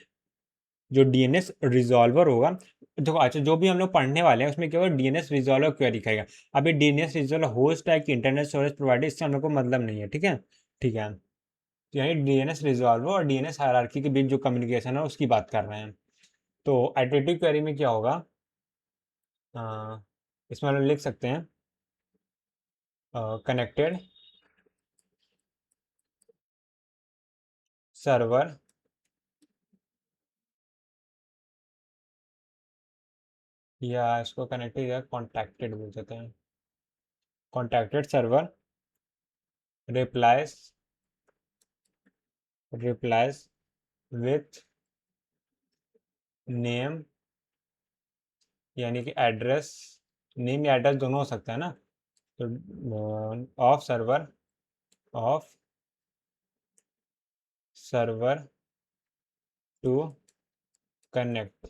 [SPEAKER 1] जो DNS रिजॉल्वर होगा, देखो अच्छा, जो भी हम लोग पढ़ने वाले हैं उसमें क्या होगा, DNS रिजॉल्वर क्वेरी करेगा। अभी DNS रिजॉल्वर होस्ट है कि इंटरनेट सर्विस प्रोवाइडर, इससे हम लोग को मतलब नहीं है, ठीक है, ठीक है। तो यानी DNS रिजॉल्वर और DNS हायरार्की के बीच जो कम्युनिकेशन है उसकी बात कर रहे हैं। तो आइटरेटिव क्वेरी में क्या होगा, इसमें हम लोग लिख सकते हैं कनेक्टेड सर्वर, या इसको कनेक्टेड या कॉन्टैक्टेड बोल देते हैं, contacted server replies, replies with name, यानी कि एड्रेस, नेम या एड्रेस दोनों हो सकता है ना, तो of server, of server to connect.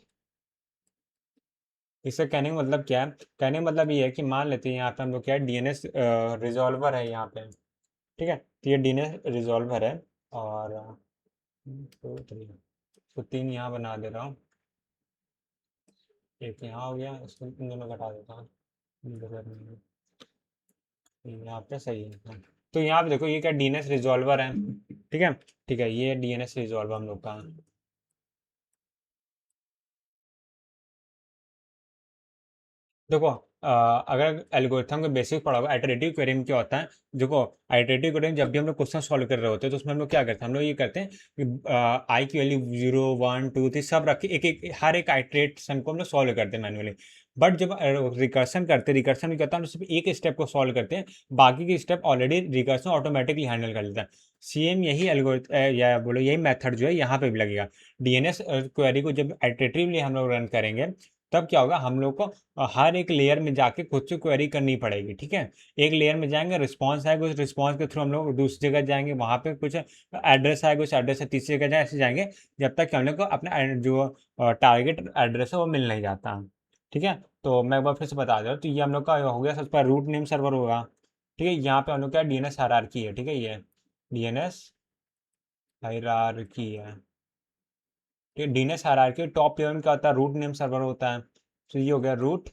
[SPEAKER 1] इससे कहने का मतलब क्या है, कहने का मतलब ये है कि मान लेते हैं यहाँ पे हम लोग क्या है, DNS रिजॉल्वर है यहाँ पे, ठीक है, तो ये DNS रिजॉल्वर है, और दो तीन, तो तीन यहाँ बना दे रहा हूँ, एक यहाँ हो गया, इसको इन दोनों घटा देता हूँ, यहाँ पे सही है, हाँ। तो यहाँ पे देखो ये क्या DNS रिजॉल्वर है, ठीक है, ठीक है, ये DNS रिजॉल्वर हम लोग का। देखो अगर एल्गोरिथम का बेसिक पढ़ा होगा, आइटरेटिव क्वेरी में क्या होता है, देखो आइटरेटिव क्वेरी में जब भी हम लोग क्वेश्चन सॉल्व कर रहे होते हैं तो उसमें हम लोग क्या करते हैं, हम लोग ये करते हैं कि आई की वैल्यू 0 1 2 3 सब रख के एक एक हर एक आइटरेशन को हम लोग सॉल्व करते हैं मैनुअली। बट जब रिकर्सन करते हैं, रिकर्सन में क्या होता है, हम सिर्फ एक स्टेप को सॉल्व करते हैं, बाकी के step already recursion automatically handle कर लेता है। सेम यही एल्गोरिथम या बोलो यही मेथड जो है यहाँ पे भी लगेगा। डीएनएस क्वेरी को जब आइटरेटिवली हम लोग रन करेंगे तब क्या होगा, हम लोग को हर एक लेयर में जाके खुद से क्वेरी करनी पड़ेगी, ठीक है। एक लेयर में जाएंगे, रिस्पॉन्स आएगा, उस रिस्पॉन्स के थ्रू हम लोग दूसरी जगह जाएंगे, वहाँ पे कुछ एड्रेस आएगा, उस एड्रेस से तीसरी जगह जाए, ऐसे जाएंगे जब तक कि हम लोग को अपना जो टारगेट एड्रेस है वो मिल नहीं जाता, ठीक है। तो मैं एक बार फिर से बता दे रहा हूँ, तो ये हम लोग का हो गया सबसे पहले रूट नेम सर्वर होगा, ठीक है। यहाँ पे हम लोग का डीएनएस हायरार्की है, ठीक है, ये डीएनएस हायरार्की है, ठीक है। डीएनएस हायरार्की टॉप लेवल का होता है, रूट नेम सर्वर होता है। तो ये हो गया रूट,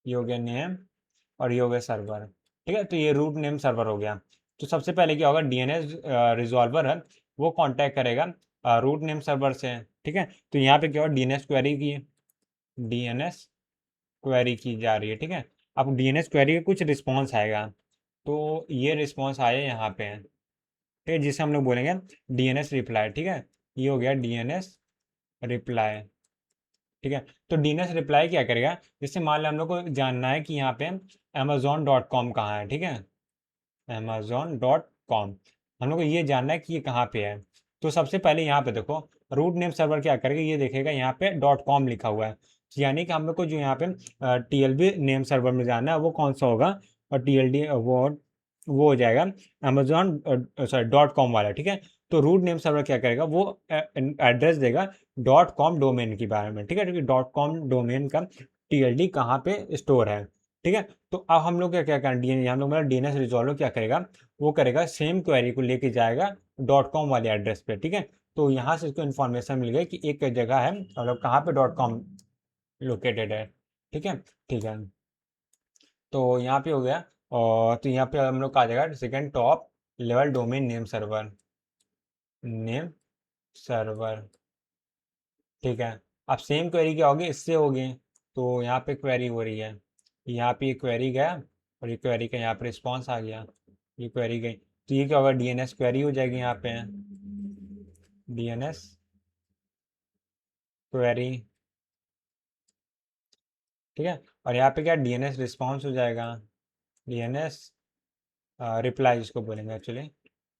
[SPEAKER 1] ये हो गया नेम, और ये हो गया सर्वर, ठीक है। तो ये रूट नेम सर्वर हो गया। तो सबसे पहले क्या होगा, डीएनएस रिजॉल्वर है वो कांटेक्ट करेगा रूट नेम सर्वर से, ठीक है। तो यहाँ पे क्या होगा, डीएनएस क्वेरी की जा रही है, ठीक है। अब डीएनएस क्वेरी का कुछ रिस्पॉन्स आएगा, तो ये रिस्पॉन्स आया यहाँ पे है, ठीक है, जिसे हम लोग बोलेंगे डीएनएस रिप्लाई, ठीक है। ये हो गया डीएनएस रिप्लाई, ठीक है। तो डीएनएस रिप्लाई क्या करेगा, जैसे मान लो हम लोग को जानना है कि यहाँ पे amazon.com कहाँ है, ठीक है, amazon.com, हम लोग को ये जानना है कि ये कहाँ पे है। तो सबसे पहले यहाँ पे देखो, रूट नेम सर्वर क्या करेगा, ये देखेगा यहाँ पे .com लिखा हुआ है, यानी कि हम लोग को जो यहाँ पे टीएलबी नेम सर्वर में जाना है वो कौन सा होगा, और टीएलडी वो हो जाएगा अमेजोन .com वाला, ठीक है। तो रूट नेम सर्वर क्या करेगा, वो एड्रेस देगा .com डोमेन के बारे में, ठीक है, क्योंकि .com डोमेन का टीएलडी कहाँ पे स्टोर है, ठीक है। तो अब हम लोग क्या क्या करें, हम लोग मतलब डीएनएस रिजॉल्वर क्या करेगा, वो करेगा सेम क्वेरी को लेके जाएगा .com वाले एड्रेस पे, ठीक है। तो यहाँ से इसको इन्फॉर्मेशन मिल गई कि एक जगह है, मतलब कहाँ पे .com लोकेटेड है, ठीक है, ठीक है। तो यहाँ पे हो गया, और तो यहाँ पे हम लोग का आ जाएगा second top level domain name server, name server, ठीक है। अब सेम क्वेरी क्या होगी, इससे होगी, तो यहाँ पे क्वेरी हो रही है, यहाँ पे ये क्वेरी गया, और ये क्वेरी का यहाँ पे रिस्पॉन्स आ गया, ये क्वेरी गई, तो ये क्या होगा, डीएनएस क्वेरी हो जाएगी यहाँ पे, डीएनएस क्वेरी, ठीक है। और यहाँ पे क्या डीएनएस रिस्पॉन्स हो जाएगा, डीएनएस रिप्लाई जिसको बोलेंगे एक्चुअली,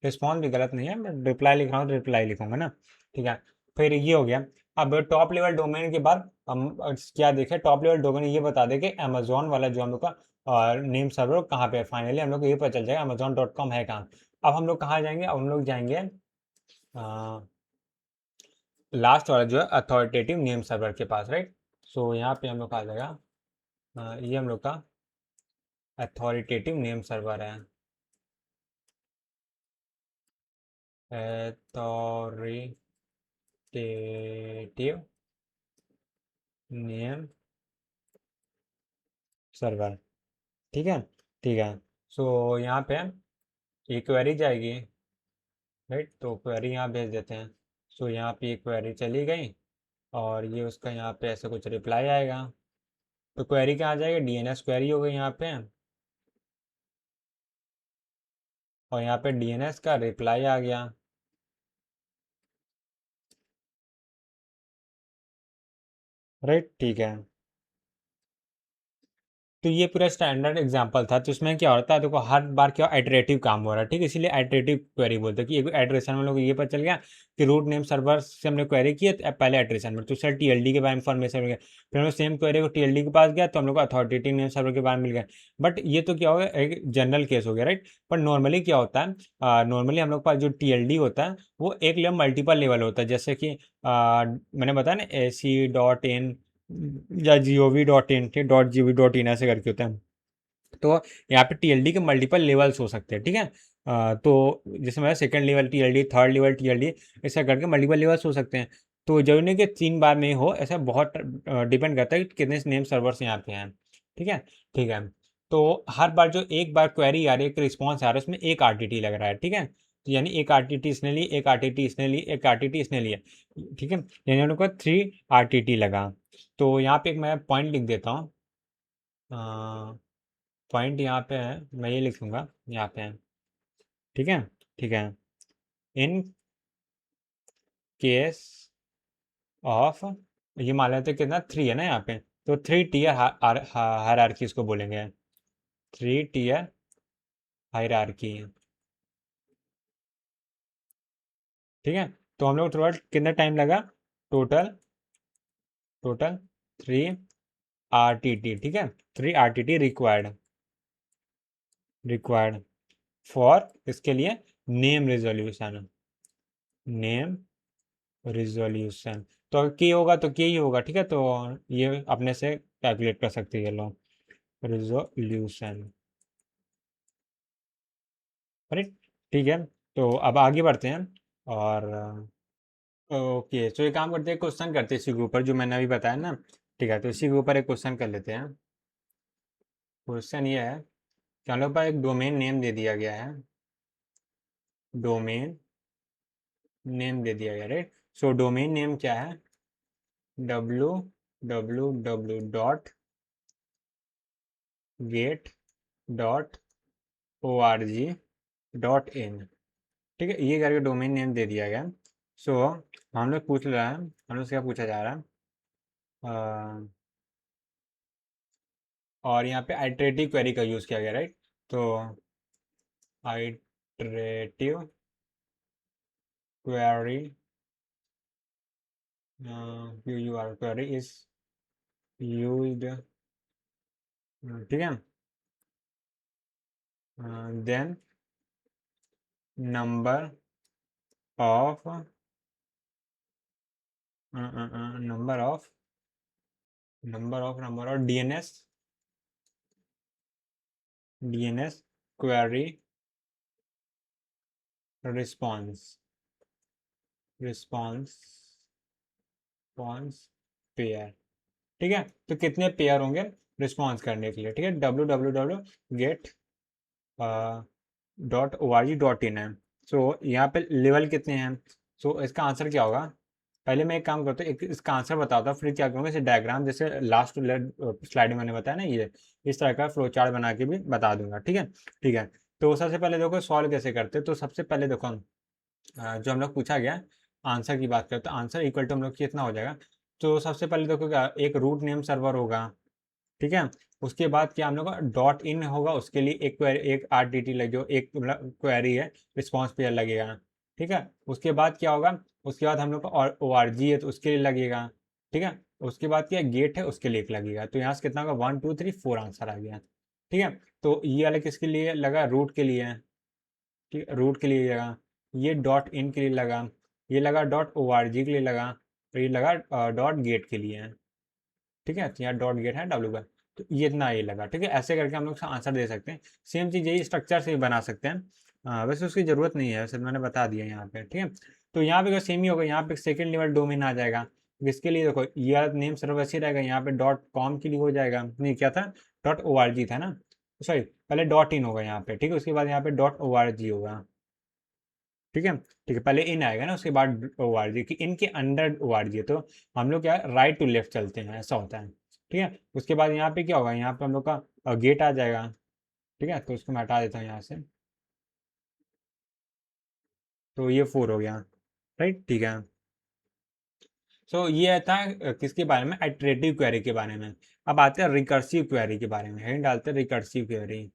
[SPEAKER 1] रिस्पॉन्स भी गलत नहीं है, मैं रिप्लाई लिख रहा हूँ तो रिप्लाई लिखूंगा ना, ठीक है। फिर ये हो गया। अब टॉप लेवल डोमेन के बाद हम क्या देखें, टॉप लेवल डोमेन ये बता दे कि अमेजोन वाला जो हम लोग का नेम सर्वर कहाँ पे है, फाइनली हम लोग को ये पता चल जाएगा अमेजोन.com है कहाँ। अब हम लोग कहाँ जाएंगे, अब हम लोग जाएंगे लास्ट वाला जो है अथॉरिटेटिव नेम सर्वर के पास, राइट। सो यहाँ पे हम लोग का आ जाएगा ये हम लोग का अथॉरिटेटिव नेम सर्वर है, अथॉरिटेटिव नेम सर्वर, ठीक है, ठीक है। सो यहाँ पे ये क्वेरी जाएगी, राइट, तो क्वेरी यहाँ भेज देते हैं। सो यहाँ पे ये क्वेरी चली गई, और ये उसका यहाँ पे ऐसे कुछ रिप्लाई आएगा, तो क्वेरी कहाँ जाएगा, डीएनएस क्वेरी हो गई यहाँ पे, और यहाँ पे डीएनएस का रिप्लाई आ गया, राइट, ठीक है। तो ये पूरा स्टैंडर्ड एग्जांपल था, तो इसमें क्या होता है, देखो हर बार क्या इटरेटिव काम हो रहा है, ठीक है, इसीलिए इटरेटिव क्वेरी बोलते हैं कि एक इटरेशन में लोग ये पता चल गया कि रूट नेम सर्वर से हमने क्वेरी की है, तो पहले इटरेशन में तो सर टीएलडी के बारे में इंफॉर्मेशन मिल गया, फिर हम लोग सेम क्वेरी को टीएलडी के पास गया तो हम लोग को अथॉरिटेटिव नेम सर्वर के बारे में मिल गया। बट ये तो क्या होगा, एक जनरल केस हो गया, राइट। पर नॉर्मली क्या होता है, नॉर्मली हम लोग के पास जो टीएलडी होता है वो एक लेवल मल्टीपल लेवल होता है, जैसे कि मैंने बताया ना AC.in या gov.in के .gov.in ऐसे करके होता है। तो यहाँ पे टीएलडी के मल्टीपल लेवल्स हो सकते हैं, ठीक है। तो जैसे मैं second level TLD, third level TLD, ऐसा करके मल्टीपल लेवल्स हो सकते हैं। तो जरूरी नहीं कि 3 बार में ही हो, ऐसा बहुत डिपेंड करता है कि कितने नेम सर्वर्स यहाँ पे हैं, ठीक है, ठीक है। तो हर बार जो एक बार क्वेरी आ रही है, एक रिस्पॉन्स आ रहा है, उसमें एक आरटीटी लग रहा है, ठीक है। तो यानी एक आरटीटी इसने ली, एक आरटीटी इसने ली, एक आरटीटी इसने लिया, ठीक है, यानी उनको 3 आरटीटी लगा। तो यहाँ पे एक मैं पॉइंट लिख देता हूँ, पॉइंट यहाँ पे है, मैं ये लिखूंगा यहाँ पे है, ठीक है, ठीक है। इन केस ऑफ, ये मान लेते हैं कितना 3 है ना यहाँ पे, तो 3 टीयर हायरार्की इसको बोलेंगे, 3 टीयर हायरार्की, ठीक है। तो हम लोग टोटल कितना टाइम लगा, टोटल टोटल 3 RTT, ठीक है, 3 RTT रिक्वायर्ड फॉर इसके लिए नेम रिजोल्यूशन, नेम रिजोल्यूशन। तो की होगा तो की ही होगा, ठीक है, तो ये अपने से कैलकुलेट कर सकते हैं लोग, रिजोल्यूशन, राइट, ठीक है। तो अब आगे बढ़ते हैं, और ओके, तो ये काम करते हैं, क्वेश्चन करते हैं इसी के ऊपर जो मैंने अभी बताया ना, ठीक है, तो इसी के ऊपर एक क्वेश्चन कर लेते हैं। क्वेश्चन ये है कि हम लोग पर एक डोमेन नेम दे दिया गया है, डोमेन नेम दे दिया गया, राइट। सो डोमेन नेम क्या है, www.get.org.in, ठीक है, ये करके डोमेन नेम दे दिया गया। सो हम लोग पूछ रहे हैं, हम लोग से क्या पूछा जा रहा है, और यहाँ पे आइटरेटिव क्वेरी का यूज़ किया गया, राइट। तो iterative query, query is used, ठीक है, then number of number of DNS query response response pair, ठीक है। तो कितने पेयर होंगे रिस्पॉन्स करने के लिए, ठीक है, www.get .org.in है। सो यहाँ पे लेवल कितने हैं, सो इसका आंसर क्या होगा, पहले मैं एक काम करता हूँ, एक इसका आंसर बताता हूँ, फिर क्या करूँगा इसे डायग्राम जैसे लास्ट स्लाइड में मैंने बताया ना, ये इस तरह का फ्लो चार्ट बना के भी बता दूंगा, ठीक है, ठीक है। तो सबसे पहले देखो सॉल्व कैसे करते हैं, तो सबसे पहले देखो जो हम लोग पूछा गया, आंसर की बात करते हैं, आंसर इक्वल टू हम लोग कितना हो जाएगा। तो सबसे पहले देखो क्या, एक रूट नेम सर्वर होगा, ठीक है। उसके बाद क्या हम लोग का डॉट इन होगा, उसके लिए एक क्वेरी, एक RTT लगे, जो एक क्वेरी है, रिस्पॉन्स पेयर लगेगा, ठीक है। उसके बाद क्या होगा, उसके बाद हम लोग का ORG है तो उसके लिए लगेगा, ठीक है। उसके बाद क्या गेट है, उसके लिए एक लगेगा, तो यहाँ से कितना होगा, 1 2 3 4 आंसर आ गया, ठीक है। तो ये वाला किसके लिए लगा, रूट के लिए, ठीक है, रूट के लिए लगा, ये डॉट इन के लिए लगा, ये लगा .org के लिए लगा, और ये लगा डॉट गेट के लिए, ठीक है, तो यहाँ डॉट गेट है W का, तो ये इतना ये लगा, ठीक है। ऐसे करके हम लोग आंसर दे सकते हैं, सेम चीज़ यही स्ट्रक्चर से भी बना सकते हैं, वैसे उसकी ज़रूरत नहीं है, वैसे मैंने बता दिया यहाँ पे, ठीक है। तो यहाँ पे अगर सेम ही होगा, यहाँ पे सेकंड लेवल डोमेन आ जाएगा, इसके लिए देखो ये नेम सर्वर वैसे ही रहेगा, यहाँ पे .com के लिए हो जाएगा, नहीं क्या था, .org था ना, सॉरी पहले डॉट इन होगा यहाँ पे, ठीक है, उसके बाद यहाँ पे .org होगा, ठीक है, ठीक है, पहले इन आएगा ना, उसके बाद ORG, कि इनके अंडर ORG है, तो हम लोग क्या राइट टू लेफ्ट चलते हैं, ऐसा होता है, ठीक है। उसके बाद यहाँ पे क्या होगा, यहाँ पे हम लोग का गेट आ जाएगा, ठीक है, तो उसको मैं हटा देता हूँ यहाँ से, तो ये 4 हो गया, राइट, ठीक है। सो ये था किसके बारे में, आइटरेटिव क्वेरी के बारे में। अब आते हैं रिकर्सिव क्वेरी के बारे में, हेड डालते हैं रिकर्सिव क्वेरी।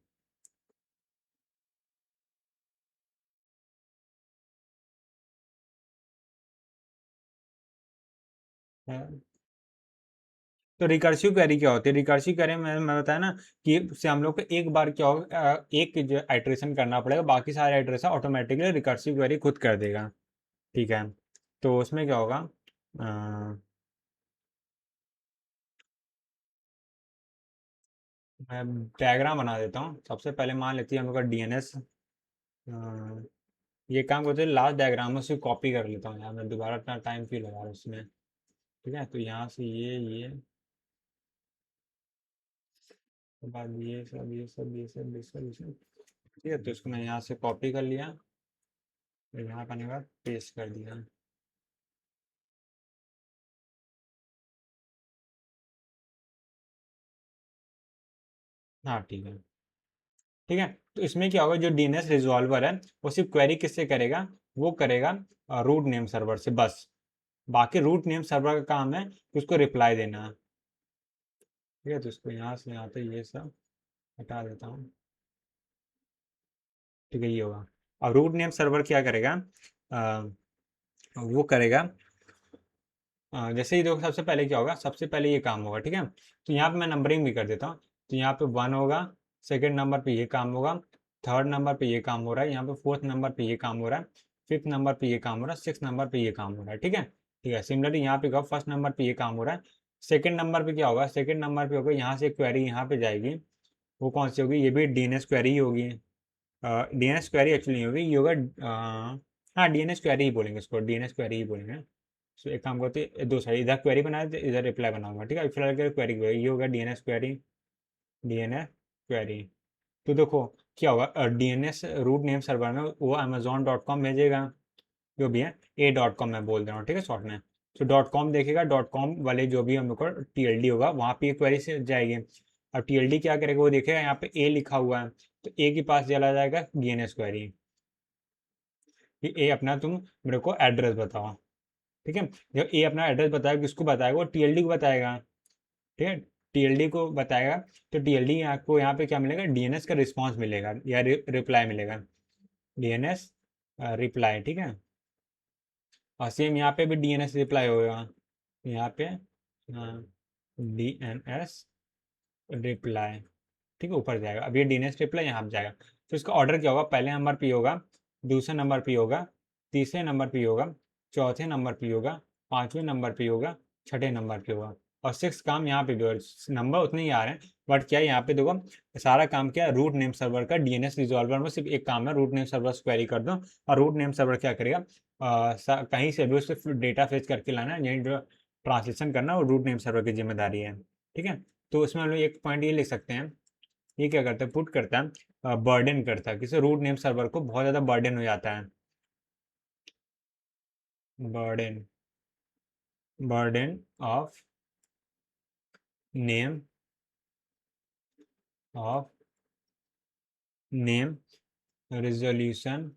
[SPEAKER 1] तो रिकर्सिव क्वेरी क्या होती है, रिकर्सिव क्वेरी में मैं बताया ना कि से हम लोग को एक बार क्या होगा, एक जो आइट्रेशन करना पड़ेगा, बाकी सारे आइट्रेशन ऑटोमेटिकली रिकर्सिव क्वेरी खुद कर देगा, ठीक है। तो उसमें क्या होगा, मैं डायग्राम बना देता हूँ, सबसे पहले मान लेती है हम लोग का DNS, ये काम करते हैं, लास्ट डायग्राम में से कॉपी कर लेता हूँ यार, मैं दोबारा इतना टाइम क्यों लगा रहा हूँ उसमें, ठीक है। तो यहाँ से ये के बाद ये सब, ठीक है, तो इसको मैं यहाँ से कॉपी कर लिया, फिर यहाँ करने के बाद पेस्ट कर दिया। हाँ ठीक है। ठीक है, तो इसमें क्या होगा, जो डीएनएस रिजॉल्वर है वो सिर्फ क्वेरी किससे करेगा, वो करेगा रूट नेम सर्वर से बस। बाकी रूट नेम सर्वर का काम है कि उसको रिप्लाई देना है। ठीक है, तो इसको यहाँ से यहाँ पे ये सब हटा देता हूँ। ठीक है, ये होगा। अब रूट नेम सर्वर क्या करेगा, वो करेगा जैसे ही देखो, सबसे पहले क्या होगा, सबसे पहले ये काम होगा। ठीक है, तो यहाँ पे मैं नंबरिंग भी कर देता हूँ। तो यहाँ पे 1 होगा, सेकंड नंबर पे ये काम होगा, थर्ड नंबर पे ये काम हो रहा है, यहाँ पे फोर्थ नंबर पे ये काम हो रहा है, फिफ्थ नंबर पे ये काम हो रहा है, सिक्स नंबर पे ये काम हो रहा है। ठीक है, ठीक है। सिमिलरली यहाँ पे फर्स्ट नंबर पे ये काम हो रहा है। सेकंड नंबर पे क्या होगा, सेकंड नंबर पे होगा, यहाँ से क्वेरी यहाँ पे जाएगी। वो कौन सी होगी, ये भी डीएनएस क्वेरी ही होगी। डीएनएस क्वेरी एक्चुअली नहीं होगी, ये होगा हाँ डीएनएस क्वेरी ही बोलेंगे इसको, डीएनएस क्वेरी ही बोलेंगे। सो एक काम करते हैं, दो साइड, इधर क्वेरी बनाए थे, इधर रिप्लाई बनाऊंगा। ठीक है, फिलहाल के क्वेरी ये होगा डीएनएस क्वेरी, डीएनएस क्वेरी। तो देखो क्या होगा, डीएनएस रूट नेम सर्वर में वो amazon.com भेजेगा, जो भी है a.com मैं बोल दे रहा हूँ। ठीक है, शॉर्ट में। तो .com देखेगा, .com वाले जो भी हम लोग का टीएलडी होगा वहाँ पे क्वेरी से जाएगी। अब टीएलडी क्या करेगा, वो देखेगा यहाँ पे ए लिखा हुआ है, तो ए के पास चला जाएगा डीएनएस क्वेरी कि ए अपना तुम मेरे को एड्रेस बताओ। ठीक है, जब ए अपना एड्रेस बताएगा, किसको बताएगा, वो टीएलडी को बताएगा। ठीक है, टीएलडी को बताएगा, तो टीएलडी आपको यहाँ पे क्या मिलेगा, डीएनएस का रिस्पांस मिलेगा या रिप्लाई मिलेगा, डीएनएस रिप्लाई। ठीक है, और सेम यहाँ पे भी डीएनएस रिप्लाई होगा, यहाँ पे डीएनएस रिप्लाई। ठीक है, ऊपर जाएगा। अब ये डीएनएस रिप्लाई यहाँ पे जाएगा। तो इसका ऑर्डर क्या होगा, पहले नंबर पे होगा, दूसरे नंबर पे होगा, तीसरे नंबर पे होगा, चौथे नंबर पे होगा, पांचवें नंबर पे होगा, छठे नंबर पे होगा, और सिक्स काम यहाँ पे भी होगा। नंबर उतने ही आ रहे हैं, बट क्या है यहाँ पे देखो, सारा काम क्या है, रूट नेम सर्वर का डीएनएस रिजॉल्वर में सिर्फ एक काम है, रूट नेम सर्वर से क्वेरी कर दो, और रूट नेम सर्वर क्या करेगा, कहीं से भी उससे डेटा फेच करके लाना है, यही जो ट्रांसलेशन करना वो रूट नेम सर्वर की जिम्मेदारी है। ठीक है, तो उसमें हम लोग एक पॉइंट ये लिख सकते हैं, ये क्या करता है, पुट करता है, बर्डन करता है, किसी रूट नेम सर्वर को बहुत ज़्यादा बर्डन हो जाता है, burden, burden of name, of name resolution,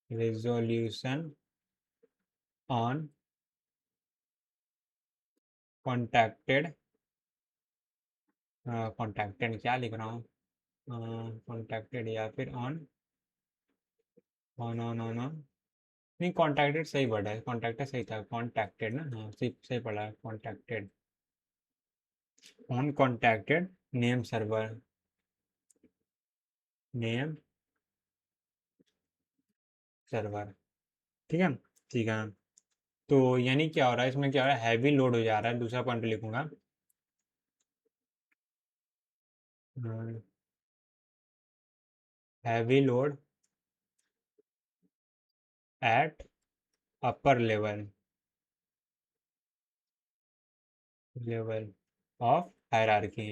[SPEAKER 1] resolution on contacted, contacted क्या लिख रहा हूँ, कॉन्टैक्टेड या फिर on, on on on on, नहीं कॉन्टैक्टेड सही वर्ड है, कॉन्टैक्टेड सही था, कॉन्टैक्टेड ना, हाँ सही सही पड़ा है, contacted on contacted name server, name server. ठीक है, ठीक है। तो यानी क्या हो रहा है, इसमें क्या हो रहा है, हैवी लोड हो जा रहा है, दूसरा पॉइंट लिखूंगा, heavy load at upper level, level of hierarchy.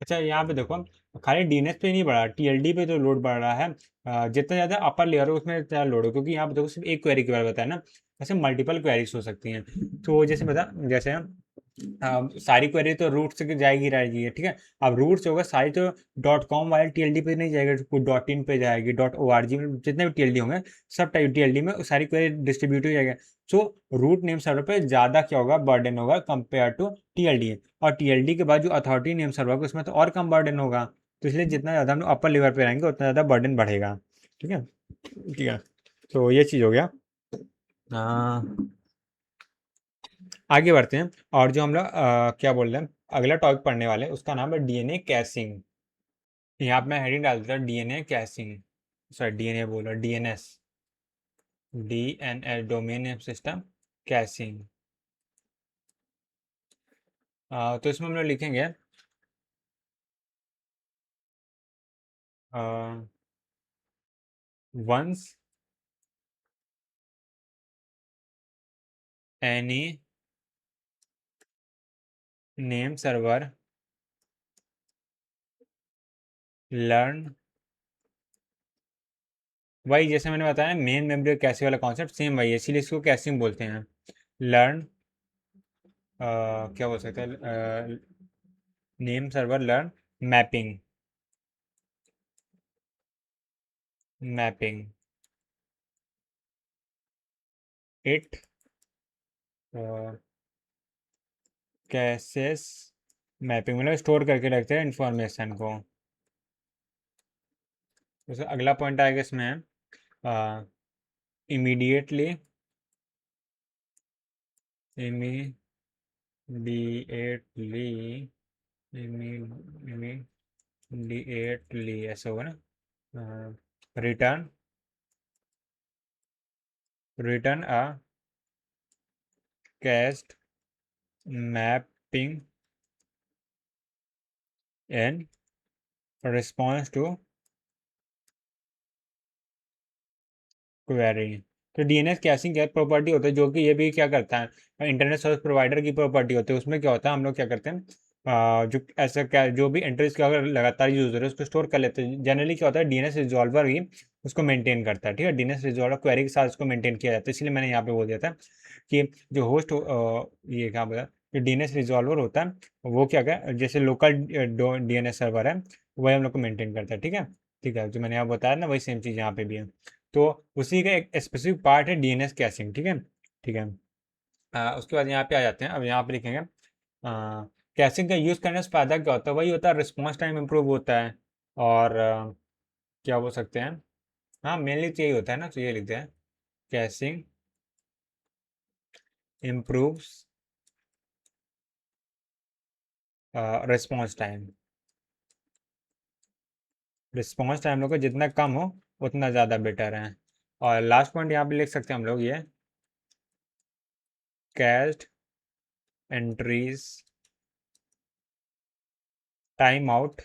[SPEAKER 1] अच्छा यहाँ पे देखो, खाली डीएनएस पे नहीं बढ़ा, टीएलडी पे तो लोड बढ़ रहा है, जितना ज़्यादा अपर लेयर हो उसमें ज़्यादा लोड हो, क्योंकि यहाँ पे देखो सिर्फ एक क्वेरी के बारे में बताया ना, ऐसे मल्टीपल क्वेरीज हो सकती हैं। तो जैसे बता, जैसे सारी क्वेरी तो रूट से जाएगी रहेगी। ठीक है, अब रूट से होगा सारी तो .com वाले टीएलडी पे नहीं जाएगा, कुछ .in पे जाएगी, .org में जितने भी टीएलडी होंगे सब टाइप टीएलडी में सारी क्वेरी डिस्ट्रीब्यूट हो जाएगा। सो रूट नेम सर्वर पे ज़्यादा क्या होगा, बर्डन होगा कंपेयर टू टीएलडी, और टीएलडी के बाद जो अथॉरिटी नेम सर्वर होगा उसमें तो और कम बर्डन होगा। तो इसलिए जितना ज़्यादा हम लोग अपर लेवल पे रहेंगे उतना ज़्यादा बर्डन बढ़ेगा। ठीक है, ठीक है। तो ये चीज़ हो गया। आगे बढ़ते हैं, और जो हम लोग क्या बोल रहे हैं, अगला टॉपिक पढ़ने वाले हैं उसका नाम है डीएनए कैसिंग। यहाँ पे मैं हेडिंग डाल देता हूँ, डीएनए कैसिंग, सॉरी डीएनए बोलो, DNS, DNS domain name system caching. तो इसमें हम लोग लिखेंगे once any name server learn, वही जैसे मैंने बताया मेन मेमोरी कैसिंग वाला कॉन्सेप्ट सेम वही है, इसीलिए इसको कैसिंग बोलते हैं। लर्न क्या बोल सकते हैं, name server learn mapping, mapping it cases, mapping मतलब स्टोर करके रखते हैं इंफॉर्मेशन को। जैसे अगला पॉइंट आएगा इसमें, इमीडिएटली, इमीडिएटली, इमीडिएटली ऐसा होगा ना, return, return a cached mapping in response to query. तो डीएनएस कैसिंग क्या प्रॉपर्टी होता है, जो कि ये भी क्या करता है, इंटरनेट सर्विस प्रोवाइडर की प्रॉपर्टी होती है। उसमें क्या होता है, हम लोग क्या करते हैं, जो ऐसा क्या जो भी एंट्रीज का अगर लगातार यूज हो रहा है उसको स्टोर कर लेते हैं। जनरली क्या होता है, डीएनएस रिजॉल्वर ही उसको मेंटेन करता है, ठीक है। डीएनएस रिजॉल्वर क्वेरी के साथ उसको मेंटेन किया जाता है, इसलिए मैंने यहाँ पे बोल दिया था कि जो होस्ट, ये क्या बोला, जो डीएनएस रिजॉल्वर होता है वो क्या क्या जैसे लोकल डीएनएस सर्वर है, वही हम लोग को मेंटेन करता है, ठीक है। ठीक है, जो मैंने यहाँ बताया ना वही सेम चीज़ यहाँ पे भी है। तो उसी का एक स्पेसिफिक पार्ट है डीएनएस कैशिंग, ठीक है। ठीक है, उसके बाद यहाँ पे आ जाते हैं। अब यहाँ पे लिखेंगे कैशिंग का यूज़ करने से फ़ायदा क्या होता है, वही होता है रिस्पॉन्स टाइम इम्प्रूव होता है। और क्या बोल सकते हैं, हाँ मेनली तो यही होता है ना, तो ये लिखते हैं caching improves response time. Response time लोग को जितना कम हो उतना ज़्यादा बेटर है। और लास्ट पॉइंट यहाँ पे लिख सकते हैं हम लोग, ये कैश्ड एंट्रीज टाइम आउट,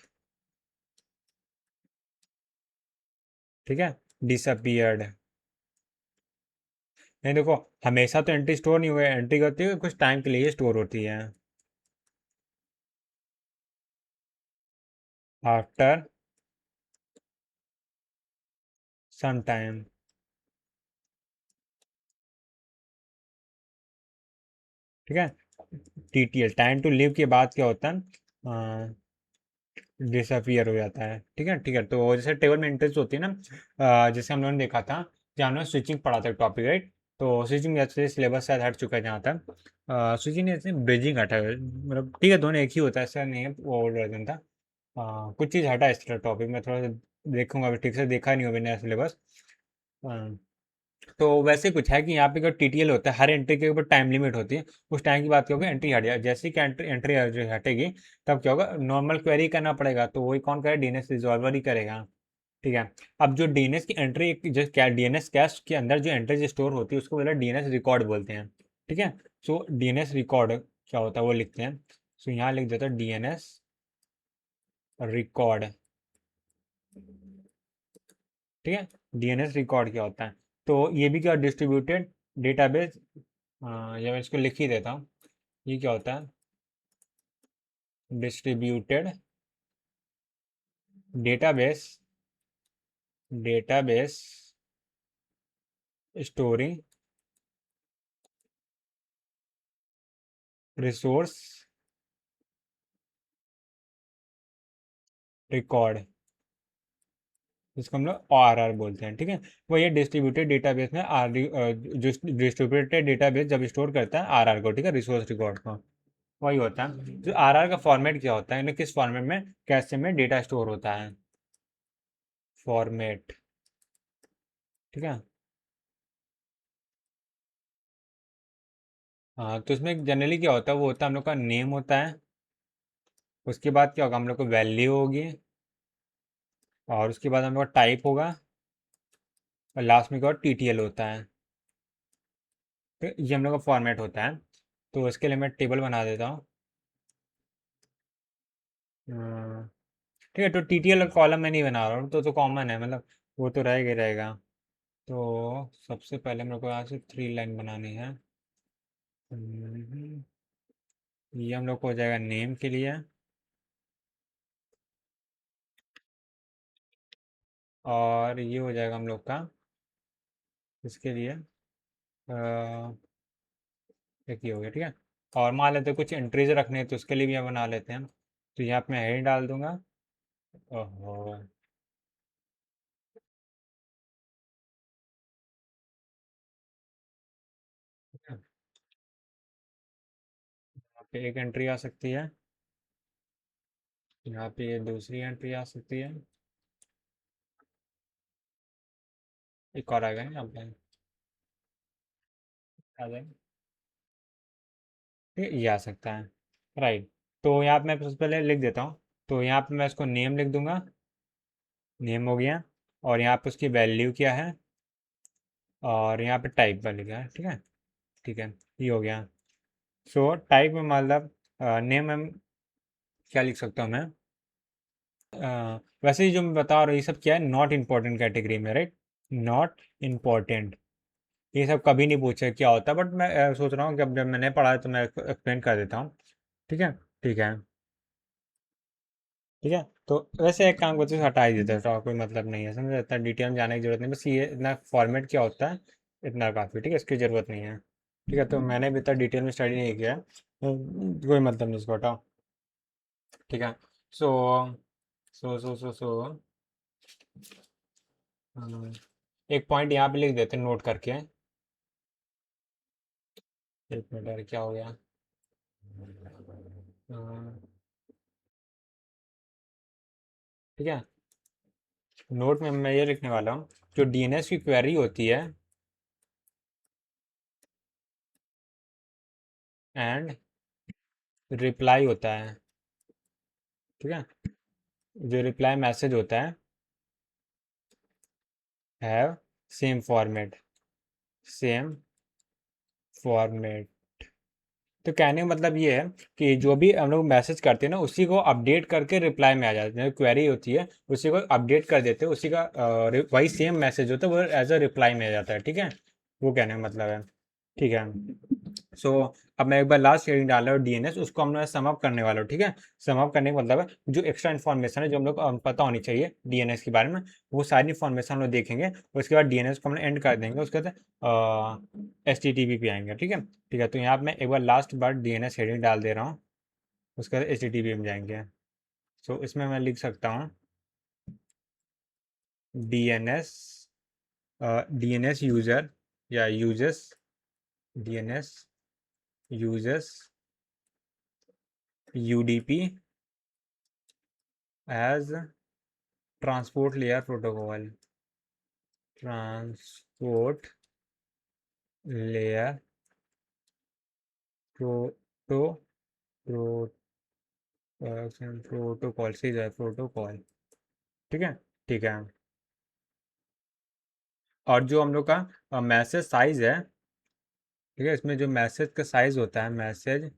[SPEAKER 1] ठीक है, डिसअपियर्ड। नहीं देखो, हमेशा तो एंट्री स्टोर नहीं हुए, एंट्री होती है कुछ टाइम के लिए स्टोर होती है। आफ्टर सम टाइम, ठीक है। टीटीएल टाइम टू लिव के बाद क्या होता है, डिसअपियर हो जाता है, ठीक है। ठीक है, तो जैसे टेबल में एंट्रीज होती है ना, जैसे हम लोगों ने देखा था जहाँ हमने स्विचिंग पढ़ा था टॉपिक, राइट। तो स्विचिंग जैसे सिलेबस शायद हट चुका है जहाँ तक, स्विचिंग जैसे ब्रिजिंग हटा है, मतलब ठीक है दोनों एक ही होता है, ऐसा नहीं है, वो ओल्ड वर्जन था। कुछ चीज़ हटा है इस तरह टॉपिक में, थोड़ा सा देखूंगा, अभी ठीक से देखा नहीं हो मैंने नया सिलेबस। तो वैसे कुछ है कि यहाँ पे जो टीटीएल होता है, हर एंट्री के ऊपर टाइम लिमिट होती है। उस टाइम की बात करोगे, एंट्री हट जाए, जैसे कि एंट्री एंट्री हटेगी, तब क्या होगा, नॉर्मल क्वेरी करना पड़ेगा, तो वही कौन करेगा, डीएनएस रिजॉल्वर ही करेगा, ठीक है। अब जो डीएनएस की एंट्री, जो क्या डीएनएस कैश के अंदर जो एंट्री स्टोर होती है उसको बोला डीएनएस रिकॉर्ड बोलते हैं, ठीक है। सो डीएनएस रिकॉर्ड क्या होता है वो लिखते हैं। सो यहाँ लिख देता है डीएनएस रिकॉर्ड, ठीक है। डीएनएस रिकॉर्ड क्या होता है, तो ये भी क्या, डिस्ट्रीब्यूटेड डेटाबेस, या मैं इसको लिख ही देता हूँ। ये क्या होता है, distributed database, database storing resource record, जिसको हम लोग आर बोलते हैं, ठीक है। वो ये डिस्ट्रीब्यूटेड डेटाबेस में जो डिस्ट्रीब्यूटेड डेटाबेस जब स्टोर करता है आर को, ठीक है, रिसोर्स रिकॉर्ड को, वही होता है। तो आर का फॉर्मेट क्या होता है, यानी किस फॉर्मेट में कैसे में डेटा स्टोर होता है, फॉर्मेट, ठीक है। हाँ, तो इसमें जनरली क्या होता है, वो होता है हम लोग का नेम होता है, उसके बाद क्या होगा, हम लोग को वैल्यू होगी, और उसके बाद हम लोग का टाइप होगा, और लास्ट में क्या होगा, टीटीएल होता है। तो ये हम लोग का फॉर्मेट होता है। तो इसके लिए मैं टेबल बना देता हूँ। हम्म, ठीक है, तो टीटीएल कॉलम में नहीं बना रहा हूँ, तो कॉमन है, मतलब वो तो रहेगा ही रहेगा। तो सबसे पहले मेरे को यहाँ से 3 लाइन बनानी है। हम्म, ये हम लोग को हो जाएगा नेम के लिए, और ये हो जाएगा हम लोग का इसके लिए, एक ये हो गया, ठीक है। और मान लेते हैं कुछ एंट्रीज रखने हैं तो उसके लिए भी हम बना लेते हैं। तो यहाँ पे मैं हेडिंग डाल दूंगा। ओहो, यहाँ पे एक एंट्री आ सकती है, यहाँ पे ये दूसरी एंट्री आ सकती है, एक और आ गया यहाँ पे, आ जाएगा, ठीक है, ये आ सकता है। राइट। तो यहाँ पे मैं सबसे पहले लिख देता हूँ। तो यहाँ पे मैं इसको नेम लिख दूंगा, नेम हो गया। और यहाँ पे उसकी वैल्यू क्या है, और यहाँ पे टाइप पर लिखा है, ठीक है। ठीक है, ये हो गया। सो टाइप में मतलब नेम में क्या लिख सकता हूँ मैं, वैसे ही जो मैं बता रहा हूँ ये सब क्या है, नॉट इम्पोर्टेंट कैटेगरी में, राइट। नॉट इम्पोर्टेंट, ये सब कभी नहीं पूछे क्या होता है, बट मैं सोच रहा हूँ कि अब जब मैंने पढ़ा है तो मैं एक्सप्लेन कर देता हूँ। ठीक है। ठीक है। ठीक है। तो वैसे एक काम करते हैं, हटा ही देते हैं, तो कोई मतलब नहीं है, समझ, इतना डिटेल में जाने की जरूरत नहीं, बस ये इतना फॉर्मेट क्या होता है इतना काफ़ी, ठीक है, इसकी ज़रूरत नहीं है। ठीक है, तो मैंने भी इतना डिटेल में स्टडी नहीं किया है, तो कोई मतलब नहीं, इसको हटाओ। ठीक है। सो सो एक पॉइंट यहाँ पे लिख देते हैं नोट करके। एक मिनट यार, क्या हो गया। ठीक है, नोट में मैं ये लिखने वाला हूँ, जो डीएनएस की क्वेरी होती है एंड रिप्लाई होता है, ठीक है, जो रिप्लाई मैसेज होता है, have same format, same format. तो कहने का मतलब ये है कि जो भी हम लोग मैसेज करते हैं ना उसी को अपडेट करके रिप्लाई में आ जाता है, क्वेरी होती है उसी को अपडेट कर देते हैं, उसी का वही सेम मैसेज होता है वो एज अ रिप्लाई में आ जाता है, ठीक है, वो कहने का मतलब है। ठीक है। सो अब मैं एक बार लास्ट हेडिंग डाल रहा हूँ डीएनएस, उसको हम लोग सम अप करने वाला हूँ, ठीक है। सम अप करने का मतलब है जो एक्स्ट्रा इन्फॉर्मेशन है जो हम लोग को पता होनी चाहिए डीएनएस के बारे में, वो सारी इन्फॉर्मेशन हम लोग देखेंगे, उसके बाद डीएनएस को हम एंड कर देंगे, उसके बाद एस टी टी पी पे आएंगे, ठीक है। ठीक है, तो यहाँ पे मैं एक बार लास्ट बार डीएनएस हेडिंग डाल दे रहा हूँ, उसके बाद एच टी टी पी में जाएंगे। सो इसमें मैं लिख सकता हूँ डीएनएस, डीएनएस यूजर या uses, DNS uses UDP as transport layer protocol, transport layer proto pro protocol से जो है प्रोटोकॉल, ठीक है। ठीक है। और जो हम लोग का मैसेज साइज है, ठीक है, इसमें जो मैसेज का साइज होता है, मैसेज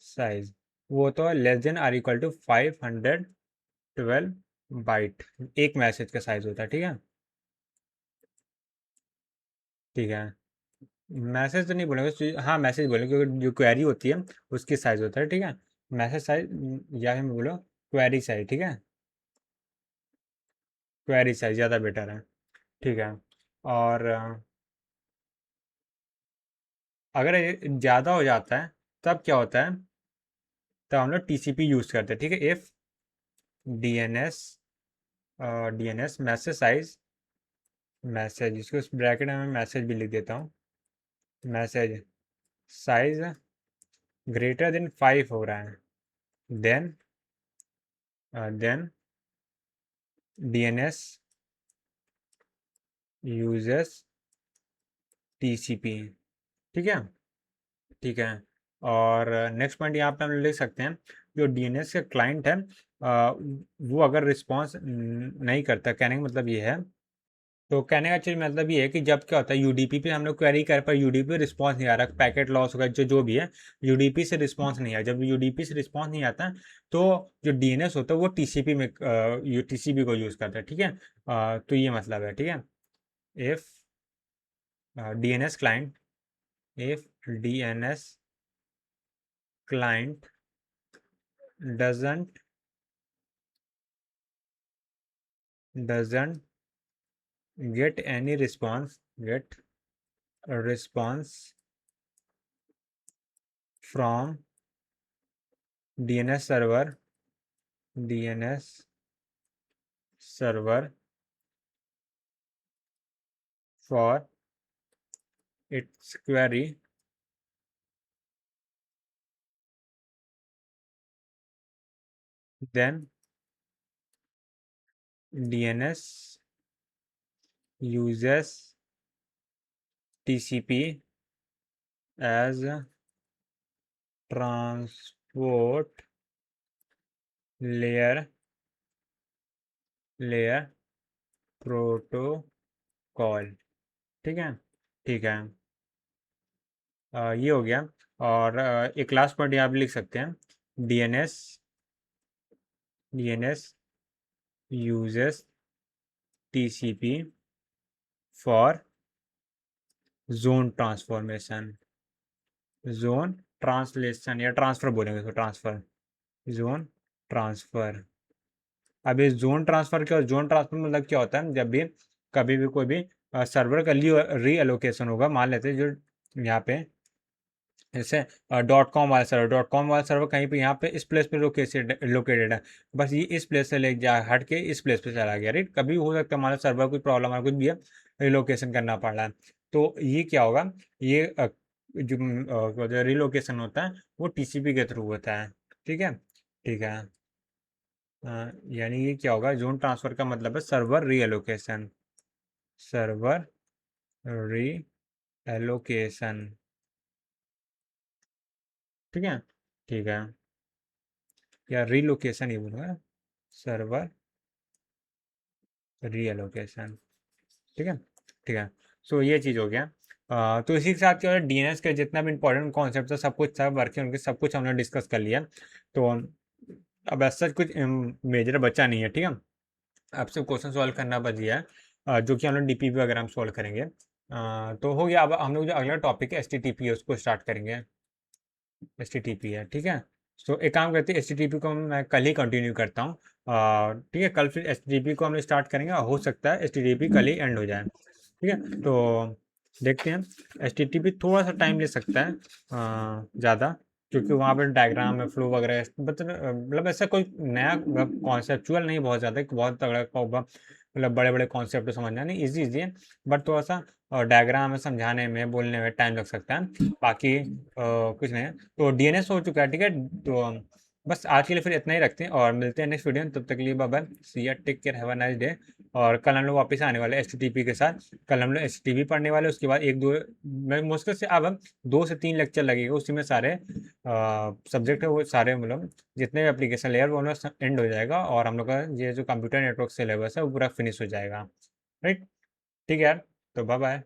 [SPEAKER 1] साइज, वो तो less than or equal to 512 byte, एक मैसेज का साइज होता है, ठीक है। ठीक है, मैसेज तो नहीं बोलेंगे, हाँ मैसेज बोलेंगे क्योंकि जो क्वेरी होती है उसकी साइज होता है, ठीक है। मैसेज साइज या फिर बोलो क्वेरी साइज, ठीक है, क्वेरी साइज ज़्यादा बेटर है। ठीक है। और अगर ये ज़्यादा हो जाता है तब क्या होता है, तब हम लोग टीसीपी यूज़ करते हैं, ठीक है। If DNS, DNS message size, message, इसको इस ब्रैकेट में मैं मैसेज भी लिख देता हूँ, मैसेज साइज ग्रेटर देन 5 हो रहा है, then then DNS uses TCP, ठीक है। ठीक है। और नेक्स्ट पॉइंट यहाँ पे हम लिख सकते हैं, जो डीएनएस का क्लाइंट है वो अगर रिस्पॉन्स नहीं करता, कहने का मतलब ये है, तो कहने का चीज़ मतलब ये है कि जब क्या होता है यूडीपी पे हम लोग क्वेरी कर पर यूडीपी पे रिस्पॉन्स नहीं आ रहा, पैकेट लॉस होगा, जो जो भी है, यूडीपी से रिस्पॉन्स नहीं आया, जब यूडीपी से रिस्पॉन्स नहीं आता तो जो डीएनएस होता है वो टीसीपी में टीसीपी को यूज़ करता है, ठीक है। तो ये मतलब है, ठीक है। If DNS client, if DNS client doesn't get any response, get a response from DNS server for its query, then DNS uses TCP as a transport layer protocol. ठीक है, ठीक है। ये हो गया। और एक लास्ट पॉइंट यहाँ पे लिख सकते हैं, DNS uses TCP for zone transformation, zone translation या ट्रांसफर बोलेंगे तो ट्रांसफर, जोन ट्रांसफर। अब ये जोन ट्रांसफर क्या, जोन ट्रांसफर मतलब क्या होता है, जब भी कभी भी कोई भी सर्वर का री एलोकेशन होगा, मान लेते हैं जो यहाँ पे जैसे .com वाला सर्वर कहीं पे यहाँ पे इस प्लेस पे लोकेटेड है, बस ये इस प्लेस से ले जा हट के इस प्लेस पे चला गया, राइट। कभी हो सकता है हमारा सर्वर कोई प्रॉब्लम है, कुछ भी है, रिलोकेशन करना पड़ रहा है, तो ये क्या होगा, ये जो रिलोकेशन होता है वो TCP के थ्रू होता है। ठीक है, ठीक है। यानी ये क्या होगा, जोन ट्रांसफर का मतलब है सर्वर री एलोकेशन, सर्वर री एलोकेशन। ठीक है, ठीक है, या रीलोकेशन ही बोलूँगा, सर्वर रीएलोकेशन। ठीक है, ठीक है। सो ये चीज़ हो गया। तो इसी के साथ क्या है, DNS के जितना भी इंपॉर्टेंट कॉन्सेप्ट है सब कुछ, सब वर्किंग उनके सब कुछ हमने डिस्कस कर लिया। तो अब ऐसा कुछ मेजर बचा नहीं है। ठीक है, अब सिर्फ क्वेश्चन सॉल्व करना बच गया है, जो कि हम लोग DPP वगैरह हम सॉल्व करेंगे। तो हो गया। अब हम लोग जो अगला टॉपिक है HTTP है उसको स्टार्ट करेंगे। HTTP है, ठीक है। तो एक काम करते हैं, HTTP को मैं कल ही कंटिन्यू करता हूँ। ठीक है, कल फिर HTTP को हम लोग स्टार्ट करेंगे, और हो सकता है HTTP कल ही एंड हो जाए। ठीक है, तो देखते हैं। HTTP थोड़ा सा टाइम ले सकता है ज़्यादा, क्योंकि वहाँ पर डायग्राम है, फ्लो वगैरह, मतलब ऐसा कोई नया कॉन्सेप्चुअल नहीं बहुत ज़्यादा कि बहुत तगड़ा मतलब बड़े बड़े कॉन्सेप्ट समझना नहीं, ईजी ईजी है, बट थोड़ा सा डायग्राम में समझाने में बोलने में टाइम लग सकता है, बाकी कुछ नहीं है। तो DNS हो चुका है, ठीक है। तो बस आज के लिए फिर इतना ही रखते हैं, और मिलते हैं नेक्स्ट वीडियो में। तब तक के लिए bye bye, see ya, take care, have a nice day. और कल हम लोग वापस आने वाले HTTP के साथ। कल हम लोग HTTP पढ़ने वाले, उसके बाद एक दो, मैं मुश्किल से अब 2 से 3 लेक्चर लगेगा, उसी में सारे सब्जेक्ट है वो सारे, मतलब जितने भी एप्लीकेशन लेयर वो एंड हो जाएगा, और हम लोग का ये जो कंप्यूटर नेटवर्क सिलेबस है वो पूरा फिनिश हो जाएगा, राइट। ठीक है यार, तो बाय बाय।